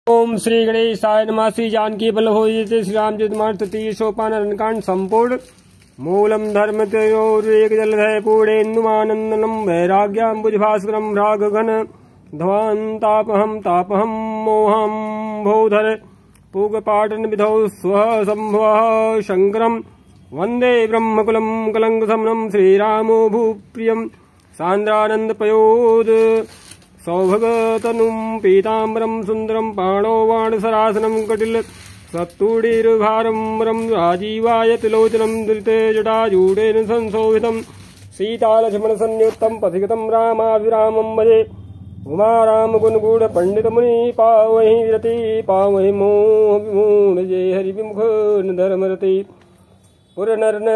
ओम श्री गणेशाय नमः। श्री जानकी बल्लभ श्री रामचरितमानस तृतीय सोपान अरण्यकांड संपूर्ण। मूलम धर्म तयोरेक जलधय पूर्णेन्दुमानंदनम वैराग्याम्बुजभास्करम रागघन ध्वान्तापहम मोहम भोधर पूगपाटन विधौ स्वः संभवः शंकरम वंदे ब्रह्मकुलम कलंकशमनम श्रीरामो भूप्रियम सांद्रानंदपयोद सौभगतनुं पीताम्बरं सुन्दरं पाणौ वाणसरासनं कटिल सत्तूढीर्भारं राजीवाय तिलोचनं धृते जटाजूडेन संशोभितं सीतालक्ष्मणसंयुक्तं पथिगतं रामाभिरामं भजे उमारामगुणगूढपण्डितमुनि पावहि विरति पावहि मोह जय हरिविमुख धर्मरति पुरनरन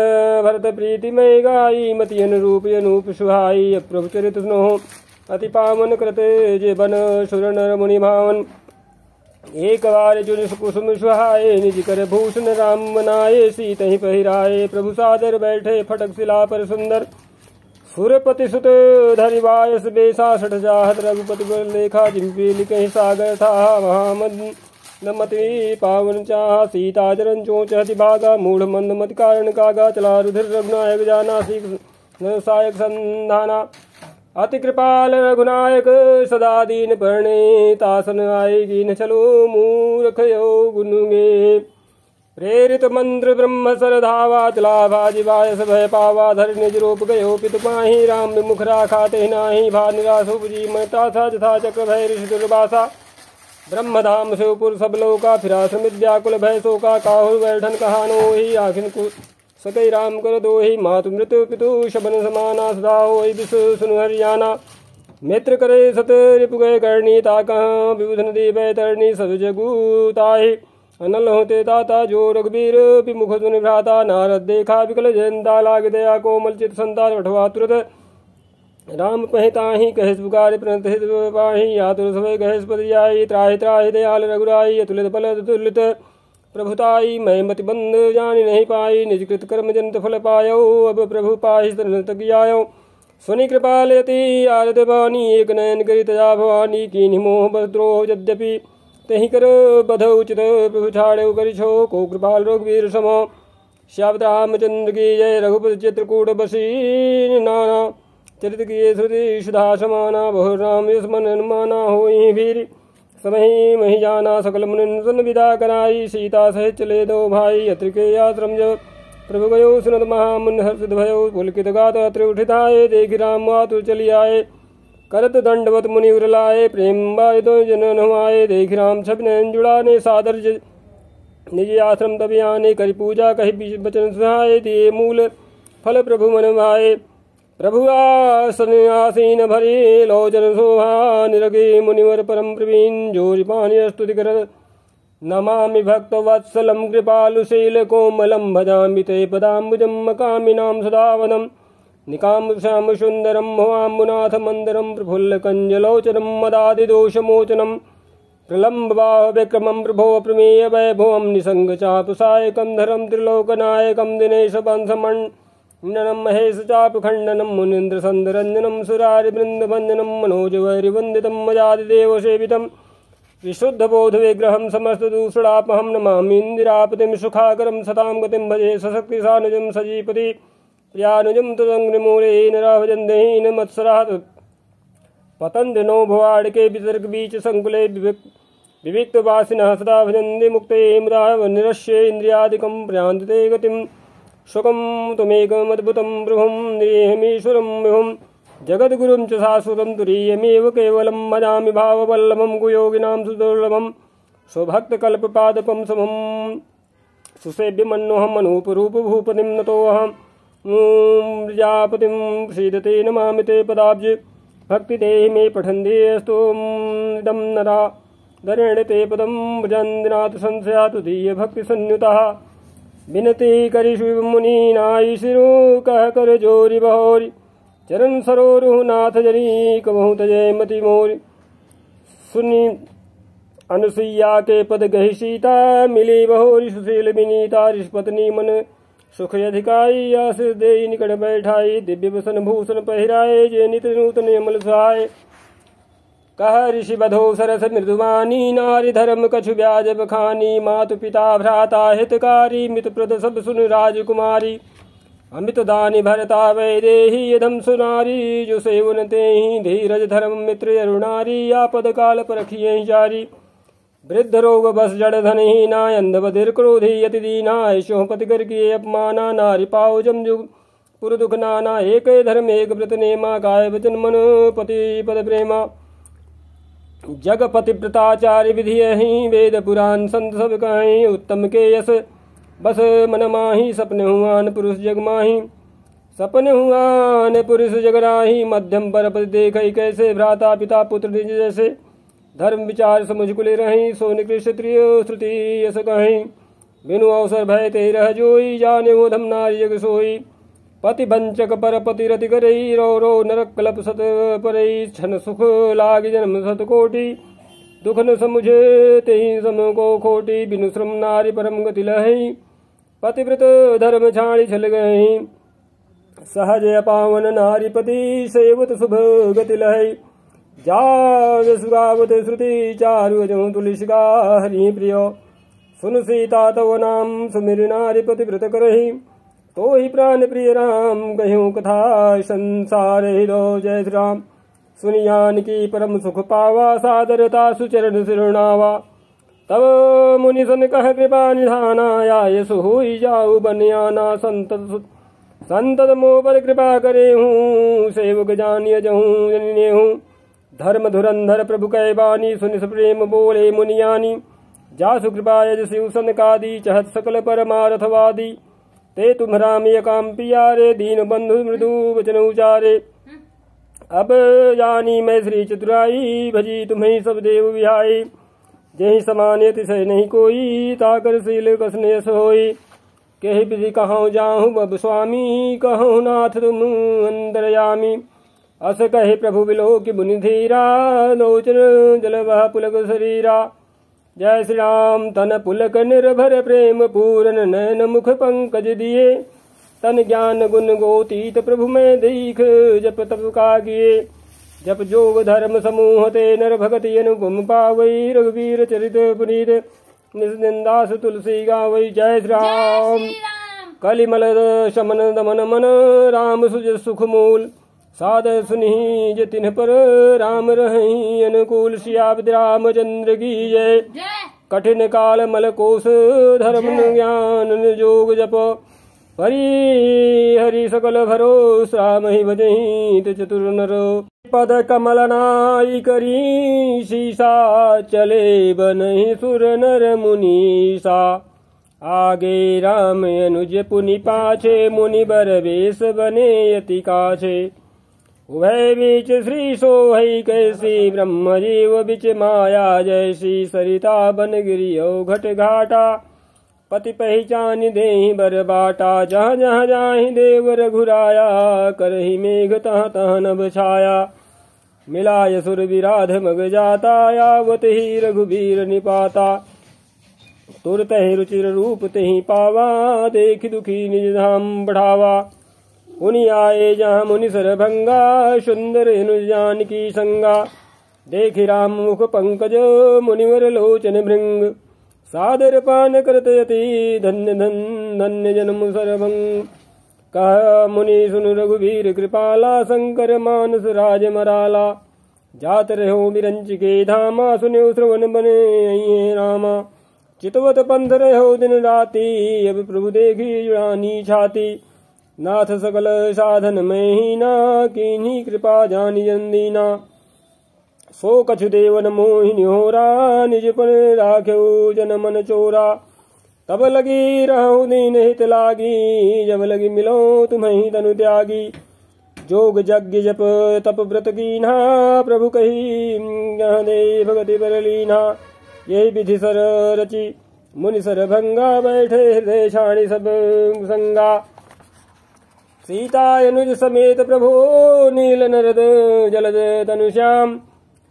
भरत प्रीतिमय गायी मति अनुरूप अनूप सुहाई प्रभुचरित स्नोह अति पावन कृते जे बन सुर नर मुनि भावन एक बार जुन कुसुम सुहाए निज कर भूषण राम बनाए सीत ही पहिराए प्रभु सादर बैठे फटक शिला पर सुंदर सुरपति सुत धरिवायस बेसा सठ जाहत रघुपति बर लेखा जिम्पी लिखे सागर था महामद नमति पावन चाह सीता जरन चोच हति भागा मूढ़ मंद मत कारण कागा चला रुधिर रघुनायक जाना सीख सायक संधाना अति कृपाल रघुनायक सदा दीन परणे तासन आएगी न चलो मूर्ख यो गुनुगे प्रेरित मंत्र ब्रह्म सर धावा तुलाभा जिवायस भय पावा धर निज रूप गयो पितु पाही राम विमुख राखा ते नाही भा निराश उपजी मता था जथा चक्र भय ऋषि दुर्वासा ब्रह्मधाम शिवपुर सब लोका फिरा समित व्याकुल भय शोका काहुर बैठन कहानो ही आखिन सकई राम कर दोहि मातु मृत्यु पितु शबन समाना सदा होई विष सुनु हरियाणा मित्र करे सत रिपु गए करणी ताक विबुध नदी बह तरणी सब जगुताहि अनल होते ताता जो रघुबीर विमुख सुनि भ्राता नारद देखा विकल जयंता लाग दया कोमल चित संतान अठवा तुरत राम पहिताहि कहेस पुकार प्रणत हित पाहि आतुर सभय कहेस पदयाई त्राहि त्राहि दयाल रघुराई अतुलित बल तुलित प्रभुताई मैं मति बंद जानी नहीं पाई निज कृत कर्म जनित फल पायो अब प्रभु पाहि शरण तक आयो सुनि कृपालयति आरत बानी एक नयन करी तजा भवानी कीन्हि मोह बद्रोह यद्यपि तहि कर बध उचित प्रभु छाड़े करि छो को कृपाल रघुवीर सम श्यावत रामचंद्र की जय रघुपति चित्रकूट बसी नाना चरित किए श्रुति सुधा समाना बहु राम यश मन अनुमाना होई भीर समही मही जाना सकल मुनिन विदा कराई सीता सहित चले दो भाई अत्र के आश्रम जब प्रभु गयो सुनत महामुन हर्षित भयो पुलकित गात अत्र उठिताए देखि राम मातुर चली आए करत दंडवत मुनि उरलाए प्रेम बारितो जनन हुआए देखि राम छब नयन जुड़ाने सादर निज आश्रम तब आने करि पूजा कहि बचन सुहाए दिए मूल फल प्रभु मन भाए प्रभु आसन आसीन भरी लोचन शोभा निरगे मुनिवर परम प्रवीण जोरिपानि स्तुति कर नमामि भक्त वत्सलम कृपालुशील कोमलम भजामि ते पदाम्बुजं मकामिनां सदावनं निकाम श्याम सुंदरम भवाम्बुनाथ मंदरम प्रफुल्ल कंजलोचनम मदादि दोषमोचनम प्रलम्ब बाह विक्रमं प्रभो प्रमेय वैभवं निसंग चाप सायकं धरम त्रिलोकनायकं दिनेश पंथमं ननम महेश चाप खंडनम मुनीन्द्र संदरंजनम सुरारि वृंद वंदनम मनोज वैरिवंदितम मजादिदेव सेवितम विशुद्ध बोध विग्रहम समस्त दूषणापहम नमामि इंदिरापतिम सुखाकरम सताम गतिम भजे सशक्ति सानुजम सजीपति प्रियानुजम तुदंग्रिमूले नराभजन्देहीन मत्सरात् पतन्ति नो भवाड़के वितर्क बीच संकुले विविक्त वासिनः सदा भजन्ति मुक्ते मुदा निरश्ये इंद्रियादिकं प्रयान्ते गतिम सुखम त्वमेकमद्भुतं प्रभुं निरीहमीश्वरं विभुं जगद्गुरुं च शाश्वतं तुरीयमेव केवलं भजामि भाववल्लभं कुयोगिनां सुदुर्लभं स्वभक्तकल्पपादपं समं सुसेव्यमन्योऽहम् अनूपरूपभूपतिं नतोऽहं प्रजापतिं श्रीदते नमामि ते पदाब्ज भक्तिदेहि मे पठन्ति इदं नरा दरेण ते पदं भजन्दिनाथ संशयातु दीय भक्तिसंयुतः विनती करि शिव मुनि नाई सिरु कह कर जोरी बहोरी चरण सरोरु नाथ जरी कबहु तजय मति मोरी सुनी अनुसुईया के पद गहि सीता मिली बहोरी सुशील विनीता ऋषपत्नी मन सुख अधिकाई आशीष दे निकट बैठाई दिव्य वसन भूषण पहिराए जे नित नूतन अमल सहाय कह ऋषि बधो सरस मृदुवानी नारी धर्म कछु ब्याज बखानी मातु पिता भ्राता हितकारी मित प्रद सब सुन राजकुमारी अमित दानी भरता वैदेही यदम सुनारी जो सेवन ते ही धीरज धर्म मित्र अरुणारी आपद काल परखिए जारी वृद्ध रोग बस जड़ धन ही ना अंध बधिर क्रोधी यति दीना ऐशो पति कर किए अपमाना नारी पाओ जमजुग पुर दुख नाना एक धर्म एक व्रत नेमा काय वचन मन पति पद प्रेमा जग पति व्रताचार्य विधि ही वेद पुराण संत सब कहीं उत्तम के यस बस मन माही सपने हुआन पुरुष जग माही सपने हुआन पुरुष जगराही मध्यम पर पति देख कैसे भ्राता पिता पुत्र निज जैसे धर्म विचार समुझ कुले रही सो निकृष्ट क्षत्रिय श्रुति यस कहीं बिनु अवसर भय ते रह जोई जाने वो धम नारी जग सोई पति वंचक पर पति रति करई रो रो नरक कलप सत परई क्षण सुख लाग जन्म सत कोटि दुख न समुझे तेहि सम को खोटी बिनु श्रम नारी परम गति लहई पतिव्रत धर्म छाड़ी छल गई सहज अपावन नारी पति सेवत शुभ गति लहई जाग सुगावत श्रुति चारु अजहु तुलसिका हरि प्रियो सुन सीता तव नाम सुमिर नारी पतिव्रत करहि तो ही प्राण प्रिय राम कह्यूं कथा संसार हिरो जय श्री राम सुनियान की परम सुख पावा सादरता सुचरण सिरुणावा तब मुनि सन कह कृपा निधाना आय सुहुई जाऊ बनियाना संतत मोह पर कृपा करे हूँ सेवक जानिय जहूँ जनिने हूँ धर्म धुरंधर प्रभु कै बानी सुनि प्रेम बोले मुनियानी जासु कृपा यज शिव सनकादि चहत सकल परमारथवादी ते तुम्हारा में काम पियारे दीन बंधु मृदु वचन उचारे अब जानी मैं श्री चतुराई भजी तुम्हें सब देव विहाई जही समान तिसय नहीं कोई ताकर शील कसने होई कही विधि कहूँ जाहूँ बब स्वामी कहूँ नाथ तुम अंतरयामी अस कहे प्रभु बिलो की मुनि धीरा लोचन जल वह पुलक शरीरा जय श्री राम तन पुलक निर्भर प्रेम पूरन नयन मुख पंकज दिए तन ज्ञान गुण गोतीत प्रभु में दीख जप तप का किए जप जोग धर्म समूह ते नर भगति अनुपम पावई रघुवीर चरित पुनीत निस्निंदास तुलसी गावई जय श्री राम कलिमल शमन दमन मन राम सुज सुख मूल साद सुनि जतिन पर राम रही अनुकूल श्याब्द रामचंद्र की जय कठिन काल मल कोश धर्म ज्ञान जोग जप हरि हरि सकल भरोसा मही भजहि चतुर नर पद कमल नाई करी शीसा चले बनहि सुर नर मुनीसा आगे राम अनुज पुनि पाछे मुनि बर वेश बने यति काछे उभय बीच श्री सोहई कैसी ब्रह्म जीव बिच माया जैसी सरिता बन गिरियो घट घाटा पति पहचान देहि बर बाटा जहाँ जहाँ जाहि देव रघुराया करहि मेघ तह तह नभ छाया मिलाय सुर विराध मग जाता यावत ही रघुबीर निपाता तुरत ही रुचिर रूप तेहि पावा देख दुखी निज धाम बढ़ावा उनि आए जहाँ मुनि सरभंगा सुंदर अनुज जानकी संगा देखि राम मुख पंकज मुनिवर लोचन भृंग सादर पान करत यति धन्य धन्य जन्म सरभंग कह मुनि सुन रघुवीर कृपाला शंकर मानस राज मराला जात रहो बिरंच के धामा सुनो श्रवण बने रामा चितवत पंथ रहो दिन राती अब प्रभु देखी जुड़ानी छाती नाथ सकल साधन में ही ना कीन्ही कृपा जानी जंदीना सो कछु देवन मोहिनी होरा निज पर राख्यो जन मन चोरा तब लगी रहु दीन हित लागी जब लगी मिलो तुम्हें तनु त्यागी जोग यज्ञ जप तप व्रत कीन्हा प्रभु कही दे भगति बर लीना यही विधि सर रचि मुनि सर भंगा बैठे हृदय छाणी सब संगा सीता अनुज समेत प्रभु नील नरद जलद तनुश्याम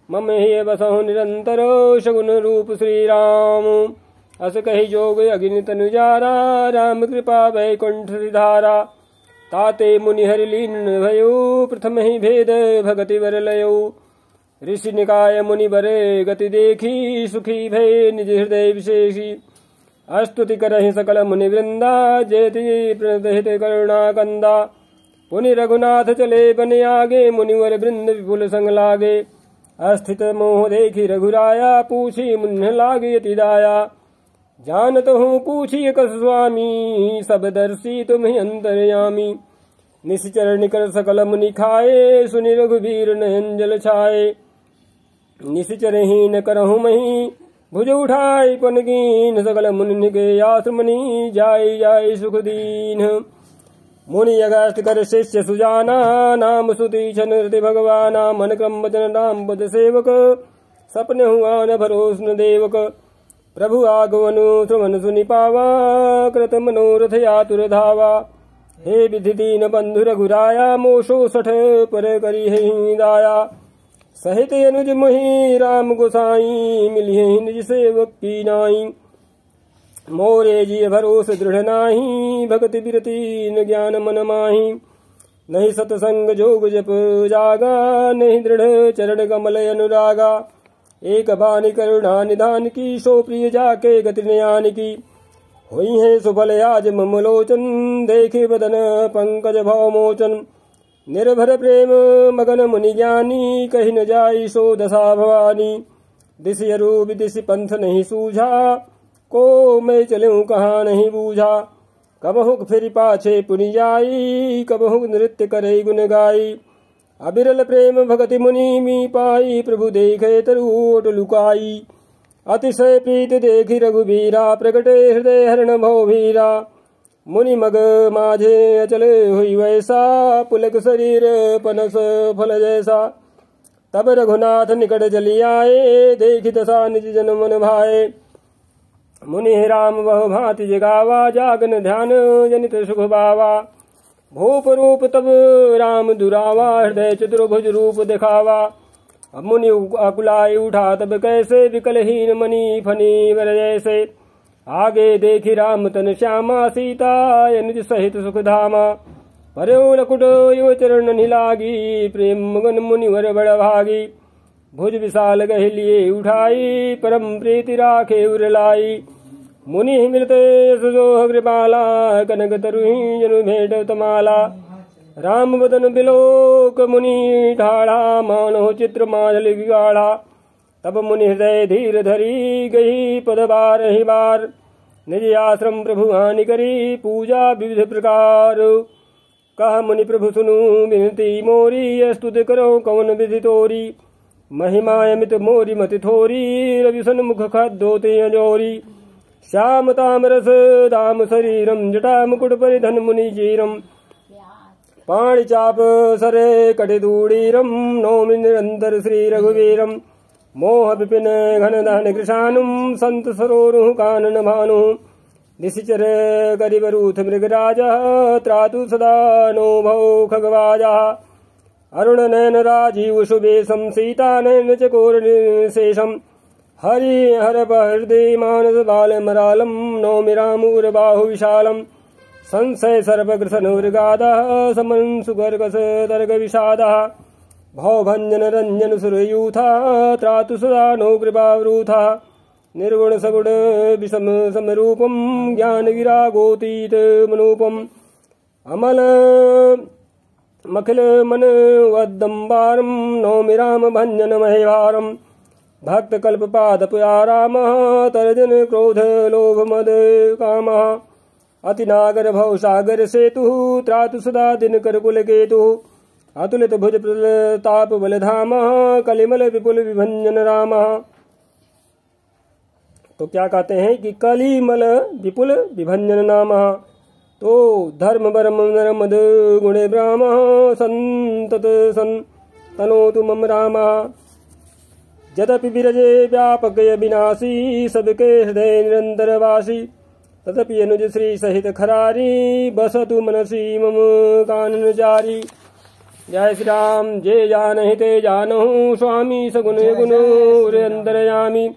मम हे बसहु निरंतर शगुन रूप श्री राम अस कही जोग अग्नि तनुजारा राम कृपा वैकुंठ धारा ताते मुनि हरि लीन भयो प्रथम ही भेद भगति वर लयो ऋषि निकाय मुनि बरे गति देखी, सुखी भय निज हृदय विशेषी। अस्तुति करहि सकल मुनि वृंदा, जेति प्रणतहित करुणा कंदा। पुनि रघुनाथ चले बन आगे, मुनिवर वृंद विपुल संग लागे। अस्थित मोह देखी रघुराया, पूछी मुन्ह लागे अति दाया। जानत हूँ पूछिए कस स्वामी, सब दर्शी तुम ही अंतर्यामी। निश्चर निकर सकल मुनि खाए, सुनि रघुबीर नयन जल छाए। निश्चर ही न करहु मही, भुज उठाई पन कीन। सकल मुनि के आश्रमनि, जाय जाय सुख दीन। मुनि अगस्त कर शिष्य सुजाना, नाम सुति छन हृदय भगवाना। मन क्रम वचन राम पद सेवक, सपने हुआ न भरोस न देवक। प्रभु आगमनु श्रवण सुनि पावा, कृत मनोरथ आतुर धावा। हे विधि दीन बंधु रघुराया, मोशो सठ पर करी है दाया। सहित अनुज मोहि राम गोसाई, मिलिए निज सेवक की नाई। मोरे जी भरोस दृढ़ नाही, भक्ति बिरती न ज्ञान मन माही। नहीं सतसंग जोग जप जागा, नहीं दृढ़ चरण कमल अनुरागा। एक बानी करुणा निधान की, सो प्रिय जाके गति नयान की। हुई है सुफल आज ममलोचन, देखे बदन पंकज भाव मोचन। निर्भर प्रेम मगन मुनि ज्ञानी, कही न जाई सो दशा भवानी। दिशि अरूप दिशि पंथ नहीं सूझा, को मैं चलूं कहाँ नहीं बूझा। कबहुक फिर पाछे पुनि जाई, कबहुक नृत्य करे गुन गाई। अबिरल प्रेम भगति मुनि मी पाई, प्रभु देखे तरुओट लुकाई। अतिशय प्रीत देखी रघुबीरा, प्रगटे हृदय हरण भव भीरा। मुनि मग माझे अचल हुई वैसा, पुलक शरीर पनस फल जैसा। तब रघुनाथ निकट चली आए, देखी दशा निज जन मन भाए। मुनि राम बहु भांति जगावा, जागन ध्यान जनित सुख बावा। भूप रूप तब राम दुरावा, हृदय चतुर्भुज रूप दिखावा। अब मुनि अकुलाय उठा तब कैसे, विकलहीन मणि फनी वर जैसे। आगे देखी राम तन श्यामा, सीता अनुज सहित सुख धामा। पर्यो लकुट युव चरण निलागी, प्रेम मगन मुनिवर बड़ भागी। भुज विशाल गहि लिए उठाई, परम प्रीति राखे उर लाई। मुनि मिलते सुजोह कृपाला, कनक तरुहि जनु भेंट तमाला। राम बदन बिलोक मुनि ठाड़ा, मानो चित्र माजल बिगाड़ा। तब मुनि हृदय धीर धरी, गई पद बार ही बार। निज आश्रम प्रभु हानि करी, पूजा विविध प्रकार। कहा मुनि प्रभु सुनु विनती मोरी, स्तुति करो कौन विधि तोरी। महिमा अमित मोरी मति थोरी, रवि सन्मुख खद्दोते अजोरी। श्याम तामरस दाम शरीरम, जटा मुकुट परिधन मुनि चीरम। पाणि चाप सरे कटिदूडीरम, नौमि निरंतर श्री रघुवीरम। मोह विपिन घन दहन कृशानुम, संत सरोरुह कानन भानु। निशिचर करिवरूथ मृगराजा, त्रातु सदा नो भौ खगवाजा। अरुण नयन राजीव शुभेशम, सीता नयन चकोर शेषम। हरि हर हृदय मानस बाल मरालम, नौमि रामूर बाहु विशालम। संशय सर्वग्रसनुर्गादा, समन सुगर्गस दर्ग विषादा। भवभंजन रंजन सुरयूथा, त्रातु सदा नो कृपावरूथा। निर्गुण सगुण विषम समरूपम, ज्ञान गिरागोतीत मनूपम। अमल मखिल मन वद्दम्बारम, नौमि राम भंजन महेवारम। भक्त कल्प पादप आराम, तर्जन क्रोध लोभ मद काम। अति नागर भव सागर सेतु, त्रातु सदा दिन कर कुल केतु। अतुलित भुज प्रताप बल धाम, कलिमल विपुल विभंजन राम। तो क्या कहते हैं कि कलिमल विपुल विभंजन नाम। तो धर्म बरम नरमद गुणे ब्राह्म, संतत संतनोतु मम राम। यद्यपि विरजे व्यापक विनाशी, सबके हृदय निरंतर वासी। तदपि अनुज श्री सहित खरारी, बसतु मनसी मम कानन जारी। जय श्री राम। जे जानहि ते जानहु, स्वामी सगुण गुण अंतरयामी।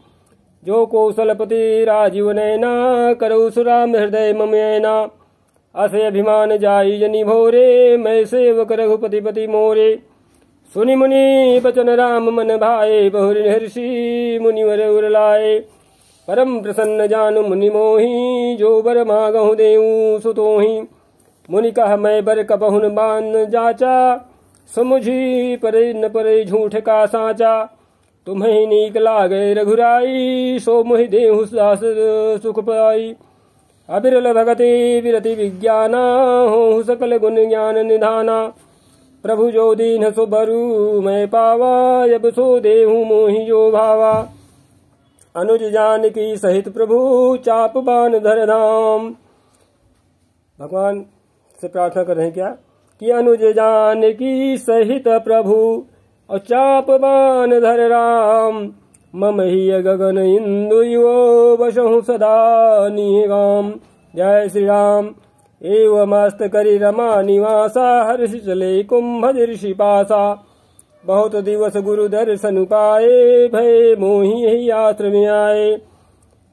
जो कौशलपति राजीव नैना, करौ सुराम हृदय मम ऐना। अस अभिमान जाई जनि भोरे, मैं सेवक रघुपति पति मोरे। सुनि मुनि बचन राम मन भाए, बहुरि हर्षि मुनिवर उर लाए। परम प्रसन्न जानु मुनि मोहि, जो बर मागहु देऊ सुतोहि। मुनि कह मैं बर कबहुन बान जाचा, समुझी परे न परे झूठ का साचा। तुम्हें नीक लागे रघुराई, सो मोहि देहु दास सुख पाई। अबिरल भगति विरति विज्ञाना, हो सकल गुण ज्ञान निधाना। प्रभु जो दीन सो बरु मैं पावा, अब सो देहु मोहि जो भावा। अनुज जानकी सहित प्रभु, चाप बान धर धाम। भगवान से प्रार्थना कर रहे हैं क्या कि अनुज जानकी सहित प्रभु, और चाप बान धर राम। मम ही गगन इंदु यो, बसहु सदा निगाम। जय श्री राम। एवमस्त करि रमा निवासा, हर्षि चले कुंभ ऋषि पासा। बहुत दिवस गुरु दर्शन पाए, भय मोहि ही आश्रम आए।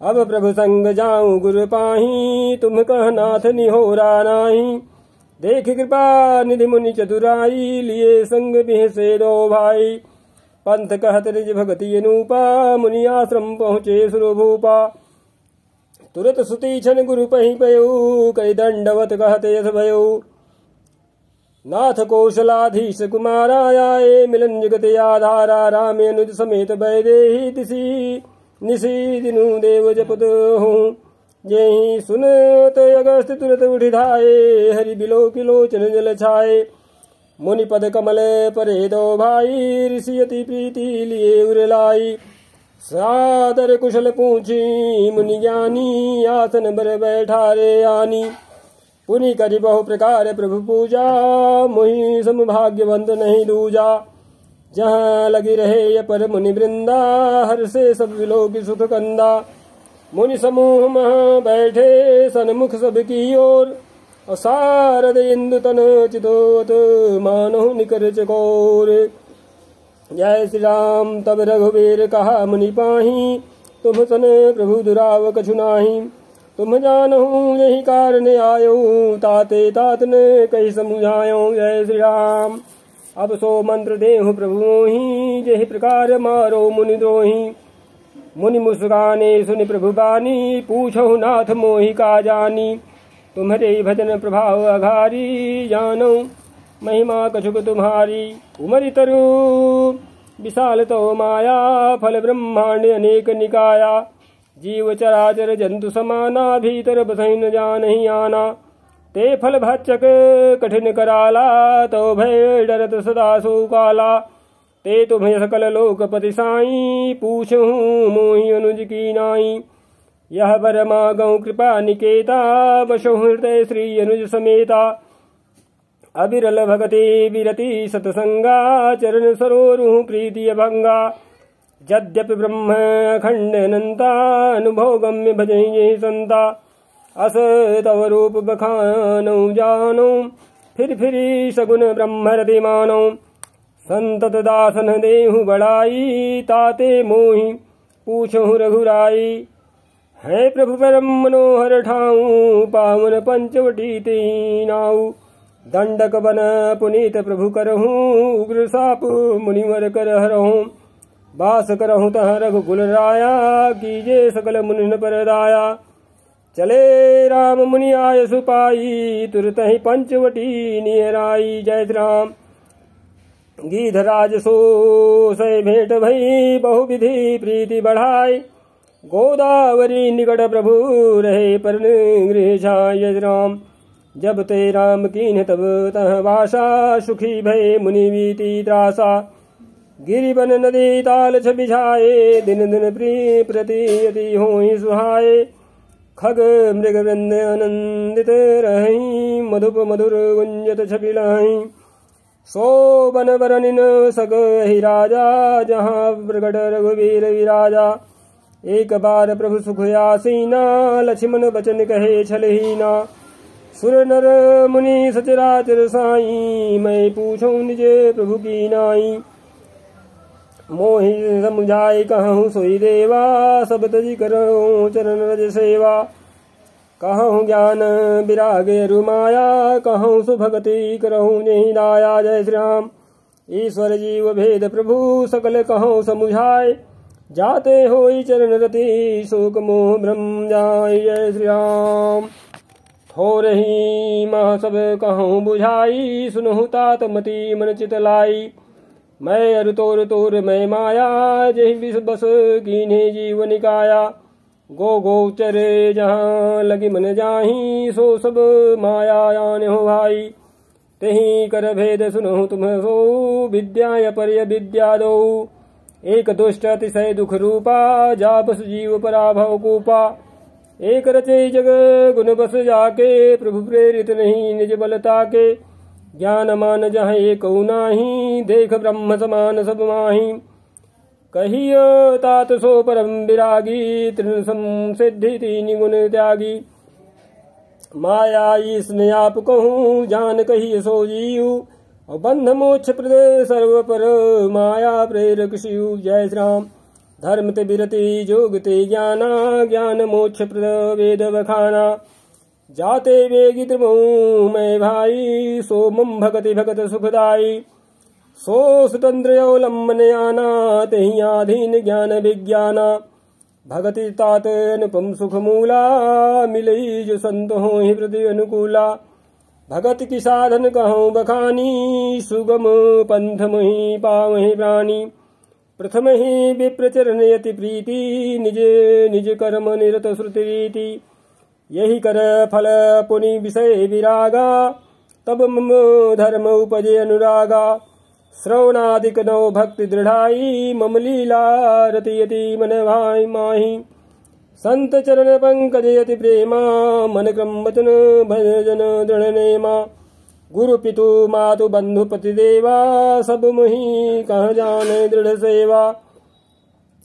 अब प्रभु संग जाऊं गुरु पाही, तुम कह नाथ निहोरा नाही। देख कृपा निधि मुनि चतुराई, लिए संग बिहसे दो भाई। पंथ कहत निज भगति अनूपा, मुनि आश्रम पहुँचे सुरभूपा। तुरत सुती छन गुरु पही पयऊ, कई दंडवत कहते यस भयऊ। नाथ कौशलाधीश कुमारा आए, मिलन जगत आधारा। राम अनुज समेत बैदेही, तिसी निसी दिनु देव जपत हूँ। जेहि सुनत अगस्त तुरत उठि धाये, हरि बिलो किलोचन जल छाए। मुनि पद कमल परे दो भाई, ऋषि अति प्रीति लिए उर लाई। सादर कुशल पूछी मुनि ज्ञानी, आसन बर बैठा रे आनी। पुनि करि बहु प्रकार प्रभु पूजा, मोहि सम भाग्यवंत नहीं दूजा। जहाँ लगी रहे अपर मुनि वृंदा, हर से सब विलोक सुख कंदा। मुनि समूह मह बैठे सन्मुख सब की ओर, और सारद इंदु तन चितोत, मानो निकर चकोर। जय श्री राम। तब रघुवीर कहा मुनि पाही, तुम सन प्रभु दुराव कछु नाही। तुम जानहु यही कारण आयो, ताते तात ने कही समुझायो। जय श्री राम। अब सो मंत्र देहु प्रभु मोहि, जेहि प्रकार मारो मुनि द्रोही। मुनि मुस्काने सुनि प्रभु बानी, पूछहु नाथ मोहि का जानी। तुम्हारे भजन प्रभाव अघारी, जानो महिमा कछुक तुम्हारी। उमरि तरु विशाल तो माया, फल ब्रह्मांड अनेक निकाया। जीव चराचर जंतु समाना, भीतर बसहि न जानहि आना। ते फल भक्षक कठिन कराला, तो भय डरत सदा सो काला। ते तुम्हें सकल लोकपति साई, पूछहूँ मोहि अनुज की नाई। यह बर मागहु कृपा निकेता, बसहु हृदय श्री अनुज समेता। अबिरल भगति विरति सतसंगा, चरण सरोरुह प्रीति अभंगा। यद्यपि ब्रह्म अखंड अनंता, अनुभव गम्य भजहि संता। अस तव रूप बखानौ जानो, फिर सगुन ब्रह्म रति मानो। संतत दासन देहु बड़ाई, ताते मोहि पूछहु रघुराई। है प्रभु परम मनोहर ठाऊ, पावन पंचवटी तेहि नाऊ। दंडक बन पुनीत प्रभु करहूँ, उग्र साप मुनिवर कर हरहूँ। बास करहूँ तह रघुकुल राया, कीजे सकल मुनि पर दाया। चले राम मुनि आय सुपाई, तुरत ही पंचवटी नियराई। जय श्री राम। गीधराज सो सै भेंट भई, बहुविधि प्रीति बढ़ाई। गोदावरी निकट प्रभु रहे, पर गृह छाय। जय श्री राम। जब ते राम कीन्ह तब तह वासा, सुखी भय मुनि बीती त्रासा। गिरिवन नदी ताल बिछाए, दिन दिन प्रिय प्रति अति होई सुहाए। खग मृग वृंद आनंदित रहि, मधुप मधुर गुंजत छबिलहि। सो बन बरनिन सग ही राजा, जहाँ प्रगट रघुवीर विराजा। एक बार प्रभु सुख आसीना, लक्ष्मण बचन कहे छलहीना। सुर नर मुनि सचराचर साई, मैं पूछूं निज प्रभु की नाई। मोहि समुझाई कहूँ सोई देवा, सब तजी करूँ चरण रज सेवा। कहूँ ज्ञान विराग रुमाया, कहूँ सुभगति करहूँ नहीं दाया। जय श्री राम। ईश्वर जीव भेद प्रभु सकल कहो समुझाए। जाते होई चरण रति शोक मोह भ्रम जाय। जय श्री राम। थोरही मह सब कहूँ बुझाई, सुनहु तात मति मन चित लाई। मैं अरु तोर तोर मैं माया, जहि विष बस कीन्हे जीव निकाया। गो गोचरे जहाँ लगी मन जाही, सो सब माया आन हो भाई। तेहि कर भेद सुनहु तुम सो, विद्या पर्य विद्या दो। एक दुष्ट अतिशय दुख रूपा, जा बस जीव पराभव कूपा। एक रचे जग गुण बस जाके, प्रभु प्रेरित नहीं निज बलता के। ज्ञान मान जहाँ एक नाही, देख ब्रह्म समान सब माही। कहियो तात सो परम विरागी, तृण संसिद्धि तीन गुण त्यागी। माया ईसने आप कहूँ, जान कही सो जीव। और बंध मोक्ष प्रद सर्व पर, माया प्रेरक शिव। जय श्री राम। धर्म ते विरति जोग ते ज्ञाना, ज्ञान मोक्ष प्रद वेद बखाना। जाते वेगी त्रिमोह मैं भाई, सो मम भगति भगत सुखदाई। सो स्वतंत्र अवलंबन आना, तेहि आधीन ज्ञान विज्ञाना। भगति तात अनुपम सुख मूला, मिलई जो संत होहि प्रति अनुकूला। भगत की साधन कहूँ बखानी, सुगम पंथ मुहि पावहि प्राणी। प्रथम ही विप्रचरण यति प्रीति, निज निज कर्म निरत श्रुति रीति। यही कर फल पुनि विषय विरागा, तब मम धर्म उपजे अनुरागा। श्रवणादिक नव भक्ति दृढ़ाई, मम लीला रति यति मन भाई माही। संत चरण पंकज यति प्रेमा, मन क्रम वचन भजन दृढ़ नेमा। गुरु पितु मातु बंधु पति देवा, सब मुहि कह जाने दृढ़ सेवा।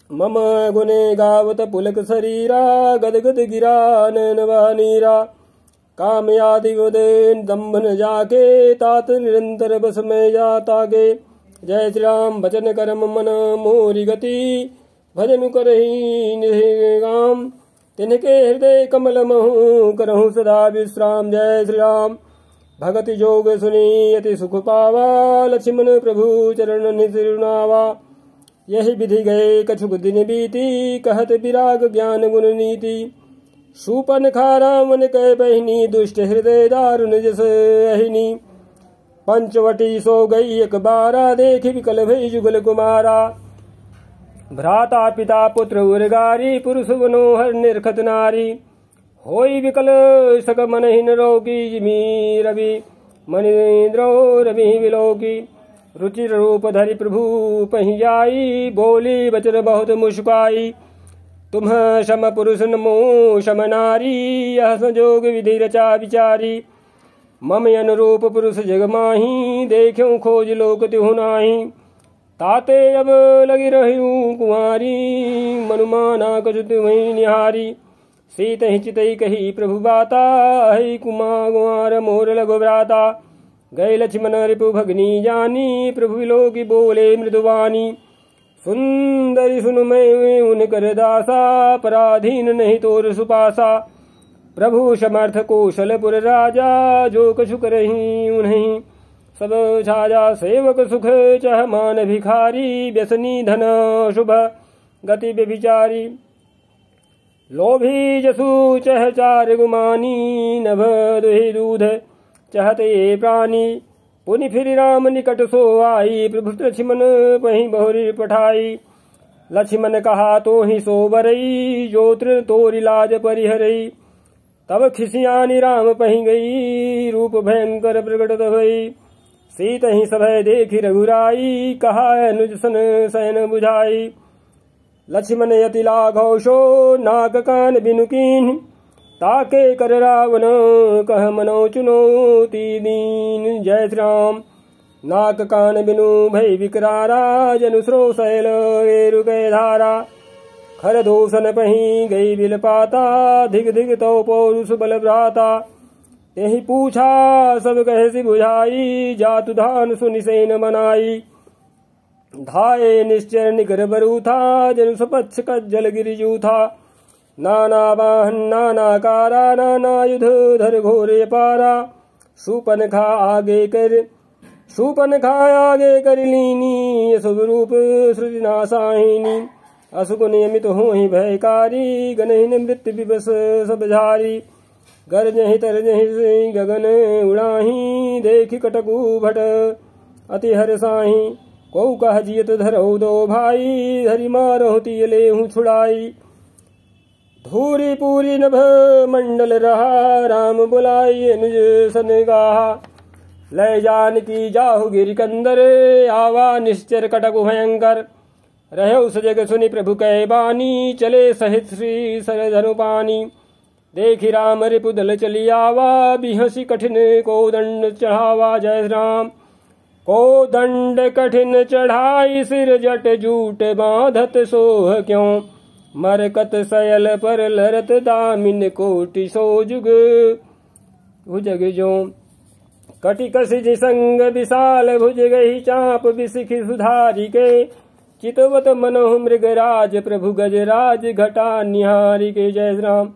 मम गुणे गावत पुलक शरीरा, गदगद गिरा नैन नीरा। काम आदि उदयन दम्भन जाके, तात निरंतर बस में जाता गे। जय श्री राम। भजन करम मन मोरी गति, भजन करहि निगाम। तिनके हृदय कमल महु, करहु सदा विश्राम। जय श्री राम। भगति जोग सुनी अति सुख पावा, लक्ष्मण प्रभु चरण निसिरुनावा। यही विधि गए कछुक दिन बीती, कहत विराग ज्ञान गुण नीति। शूपन खा रावण कह बहिनी, दुष्ट हृदय दारुण जस अहिनी। पंचवटी सो गई एक बारा, देख विकल भई जुगल कुमारा। भ्राता पिता पुत्र उर्गारी, पुरुष मनोहर निरखत नारी। होई विकल सक मनहिन रोगी, जिमी रवि मनिन्द्रो रवि विलोकी। रुचिर रूप धरि प्रभु पहि जाई, बोली बचन बहुत मुस्काई। तुम शम पुरुष नमो शम नारी, यह संजोग विधि रचा विचारी। मम अनुरूप पुरुष जग माही, देख्यूं खोज लोक तिहु नाही। ताते अब लगी रही कुंवारी, मनुमाना कछु तुम्हि निहारी। सीत ही चितई कही प्रभु बाता, हई कुमार मोर लघु भ्राता। गए लक्ष्मण रिपु भगनी जानी, प्रभु विलोकी बोले मृदुवानी। सुंदरी सुन मैं उन कर दासा, पराधीन नहीं तोर सुपासा। प्रभु समर्थ कौशलपुर राजा, जो कछु करही उन्हीं सब छाजा। सेवक सुख चह मान भिखारी, व्यसनी धन शुभ गति व्यभिचारी। लोभी जसु चह चार गुमानी, नभ दुहि दूध चहते प्राणी। पुनि फिर राम निकट सो आई, प्रभु लक्ष्मण पहि बहुरी पठाई। लक्ष्मण कहा तो ही सो बरई, जोत्र तोरि लाज परिहरई। तब खिसियानी राम पहि गई, रूप भयंकर प्रकटत भई। सीत ही सभय देखी रघुराई, कहा अनुज सन सैन बुझाई। लक्ष्मण यति लाघौषो, नाक कान बिनु कीन्ह। ताके कर रावण कह मनो चुनौती दीन। जय श्री राम। नाक कान बिनु भय विकरारा, जनु स्रो शैल रेरु गए धारा। खर दूषण पही गई बिल पाता, धिग धिग तो पौरुष बल भ्राता। तेहि पूछा सब कहसी बुझाई, जातु धान सुनिसेन बनाई। धाये निश्चर निकर बरू था, जनु सपक्ष कज्जल गिरिजू था। नाना वाहन नाना कारा, नाना युध धर घोरे पारा। शूपन खा आगे कर शूपन खायागे करिलीनी शुभ रूप श्रुति नासाहिनी असुक नियमित हो ही भयकारी गनहिन मृत्यु विवश सब झारी गरजहि तरजहि गगन उड़ाही देखि कटकु भट अति हरसाही को कह जियत धरऊ दो भाई धरि मारहु तियले हूँ छुड़ाई धूरी पूरी नभ मंडल रहा राम बुलाई अनुज सन गाहा लय जान की जाहु गिरि कंदर आवा निश्चर कटकु भयंकर रहे उस जग सुनि प्रभु कै बानी चले सहित श्री सर धनु पानी देखि राम रिपुदल चली आवा बिहसी कठिन को दंड चढ़ावा जय राम को दंड कठिन चढ़ाई सिर जट जूट बांधत सोह क्यों मरकत सयल पर लरत दामिन कोटि सो जुग भुजग जो कटि कसिज संग विशाल भुज गही चाप बिसिखि सुधारी के चितवत मनोह मृगराज प्रभु गजराज घटा निहारी के जय राम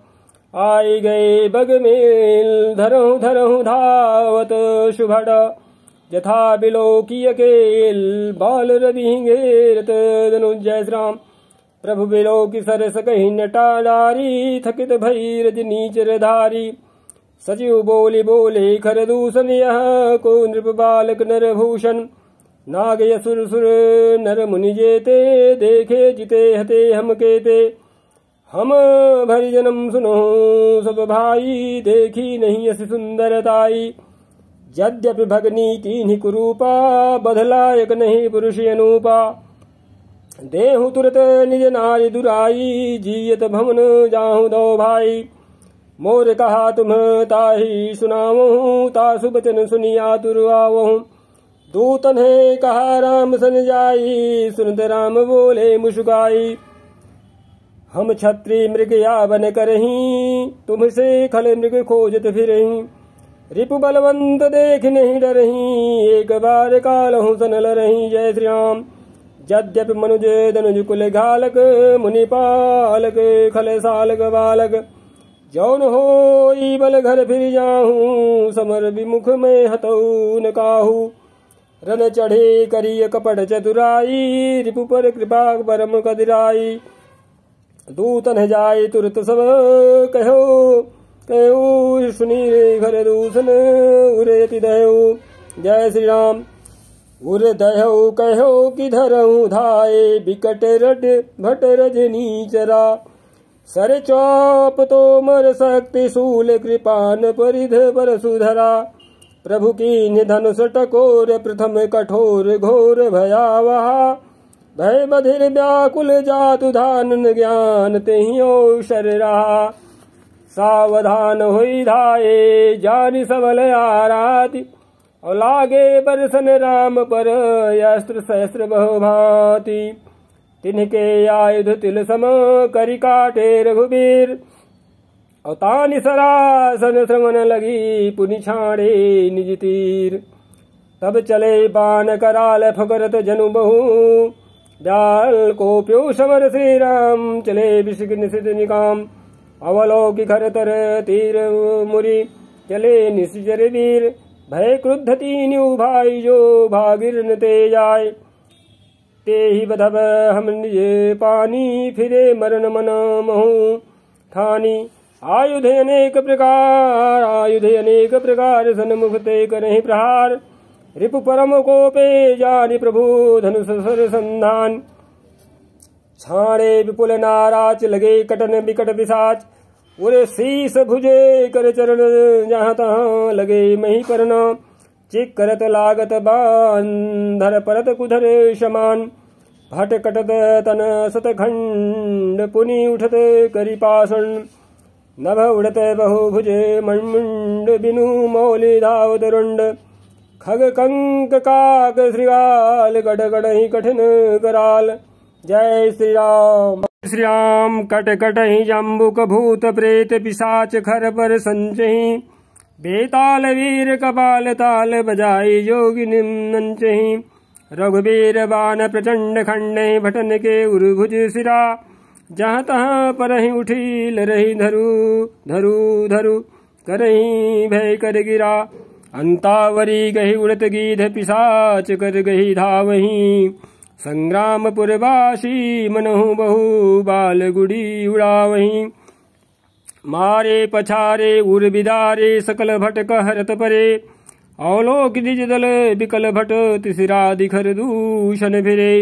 आई गए बगमेल धरहु धरहु धावत शुभड़ यथा बिलोकी अकेल बाल रविंगेरत धनु जय राम प्रभु बिलोकी सरस कही नटा डारी थकित भई रजनी चरधारी सचिव बोली बोले खर दूषण यह को नृप बालक नर भूषण नाग यसुर सुर नर मुनि जेते देखे जिते हते हम केते हम भरि जन्म सुनो सब भाई देखी नहीं अस सुंदरताई यद्यपि भगनी कीन्हि कुरूपा बधलायक नहीं पुरुष अनूपा देहु तुरत निज नारी दुराई जीयत भवन जाहु दो भाई मोर कहा तुम ताही सुनावहूँ तासु बचन सुनिया तुरवावहूँ दूतन है कहा राम सन जाई सुनत राम बोले मुस्काई हम छत्री मृग यावन करही तुमसे खल मृग खोजत फिरही रिपु बलवंत देख नहीं डरही एक बार कालहु सनल रही जय श्री राम यद्यपि मनुज धनुज कुल घालक मुनि पालक खल सालक बालक जौन हो बल घर फिर जाहूँ समर विमुख में हतऊ न काहू रन चढ़े करिय कपट चतुराई रिपु पर कृपा परम कदिराई दूतन जाय तुरत सब कहो कहो सुनी रे घर दूषण उरेति दयो जय श्री राम उर दयो कहो कि धरऊ धाये बिकट रट भट रजनी चरा सर चौप तो मर शक्ति शूल कृपान परिध पर सुधरा प्रभु की निधनुष टकोर प्रथम कठोर घोर भयावहा भय बधिर व्याकुल जातु धानन ज्ञान तेहियो शर रहा सावधान हुई धाये जानि सबल आराति और लागे बरसन राम पर अस्त्र सहस्त्र बहुभांति तिनके आयुध तिल सम करि काटे रघुबीर और तानि सरासन श्रवण लगी पुनि छाड़े निज तीर तब चले बाण कराल फकरत जनु बहु डाल को प्यो समर श्री राम चले विषिक निषिध निकाम अवलोकि खर तर तीर मुरी चले निश्चर वीर भय क्रुद्ध तीन्यु भाई जो भागिरन ते जाय ते ही बधब हम निज पानी फिरे मरण मन महु ठानी आयुध अनेक प्रकार सन्मुख ते करहि प्रहार रिपु परम कोपे जानि प्रभु धनुष सर संधान छाड़े विपुल नाराच लगे कटन बिकट पिशाच उरे शीस भुजे कर चरण जहाँ तहाँ लगे मही करन चिक करत लागत बांधर परत कुधर समान भट कटत तन सतखंड पुनि उठत करि पाषण नभ उड़त बहुभुजे मण्मुण्ड बिनु मौलि धावत रुण्ड खग कंक काक श्रीगाल गढ़ गढ़हि कठिन कराल जय श्री राम। श्री राम कट कट ही जम्बुक भूत प्रेत पिशाच खर पर संचहि बेताल वीर कपाल ताल बजाई जोगी निम्नंचहि रघुबीर बाण प्रचंड खंडे भटन के उर्भुज सिरा जहाँ तहाँ परहि उठी लरहि धरु धरु धरु करहि भय कर गिरा अंतावरी गही उड़त गीध पिशाच कर गही धावही। संग्रामपुरवासी मनहु बहु बाल गुड़ी उड़ावही। मारे पछारे उर बिदारे सकल भट कहरत परे। अवलोक निज दल बिकल भट तिसरा दिखर दूषण फिरे।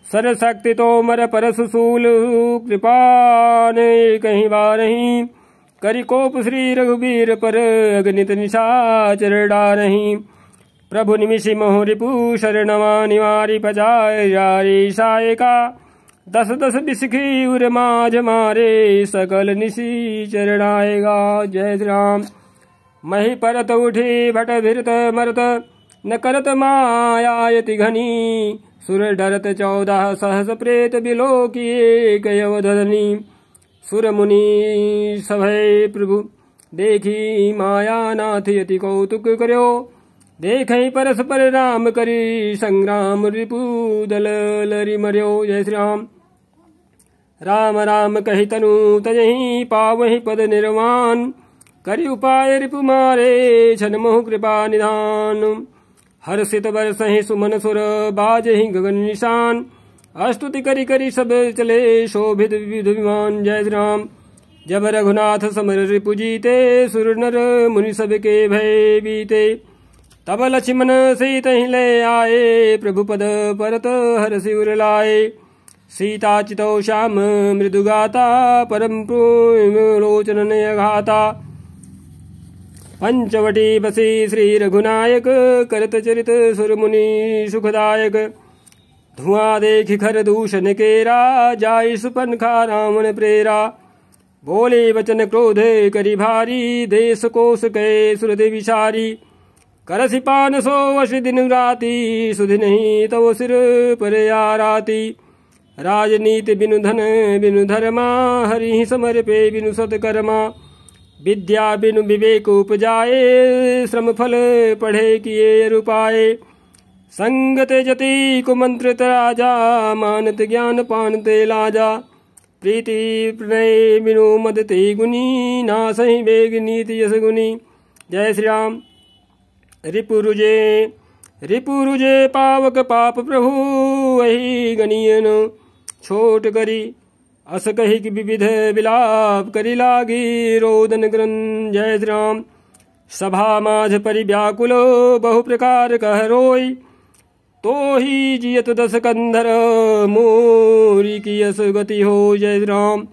सरशक्ति तोमर परस सूल कृपा ने कहीं बारही। करि कोप श्री रघुबीर पर अगणित निशाचर डारही। प्रभु निमिषि मोह रिपु शरणवा निवारि पचाय जारी सायका। दस दस बिसखी उर माझ मारे सकल निशी आएगा। जय श्री राम। मही परत उठी भट भिरत मरत न करत मायायति घनी। सुर डरत 14 सहस प्रेत बिलो किए गयवधनी। सुर मुनि सभय प्रभु देखी माया नाथ यति कौतुक कर्यो। देखई परस्पर राम करी संग्राम रिपु दल लरि मर्यो। जय श्री राम। राम राम कहि तनु तजहि पावहि पद निर्वाण। करि उपाय रिपु मारे छन मोह कृपा निधान। हर्षित बरसहि सुमन सुर बाजहि गगन निशान। अस्तुति करि करि सब चले शोभित विविध विमान। जय श्री राम। जब रघुनाथ समर रिपु जीते सुर नर मुनि सब के भय बीते। तब लक्ष्मण सीतहि ले आए प्रभु पद परत हरषि उर लाए। सीता चितौ श्याम मृदुगाता परम लोचन अघाता। पंचवटी बसी श्री रघुनायक करत चरित सुर मुनि सुखदायक। धुआं देखि खर दूषण केरा जाय सुपनखा रावण प्रेरा। बोले वचन क्रोध करि भारी देश कोश कै सुरदि विचारी। करसि पान सो वश दिन राति सुधि नहीं तव सिर पर आराती। राजनीति बिनु धन बिनु धर्मा हरि समर्पे बिनु सत्कर्मा। विद्या बिनु विवेक उपजाए श्रम फल पढ़े किए रूपाए। संगत जति कुमंत्रित राजा मानत ज्ञान पानते लाजा। प्रीति प्रणय बिनु मदते गुनी नासहि वेग नीति यस गुनी। जय श्री राम। रिपुरुजे पावक पाप प्रभु वही गनियन छोट करी। अस कही कि विविध विलाप करी लागी रोदन ग्रन। जय श्री राम। सभा माझ परि व्याकुलो बहु प्रकार कह रोई। तो ही जियत 10 कंधर मोरी की यस गति हो। जय श्री राम।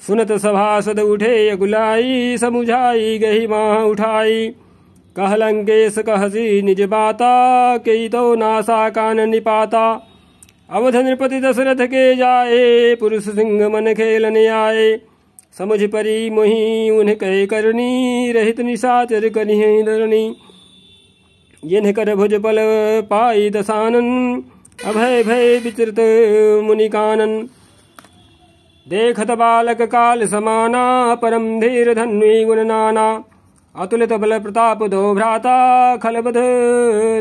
सुनत सभासद उठे अकुलाई समुझाई गही माह उठाई। कह लंकेश कहसी निज बाता कई तो नासा कान निपाता। अवध नृपति दशरथ के जाए पुरुष सिंह मन खेलने आए। समझ परी मोहि उन्हें कह करनी रहित निशाचर करिहि धरणी। जिन्ह कर भुज पल पाई दसानन अभय भय विचृत मुनि कानन। देखत बालक काल समाना परम धीर धन्वी गुण नाना। अतुलित बल प्रताप दो भ्राता खलबध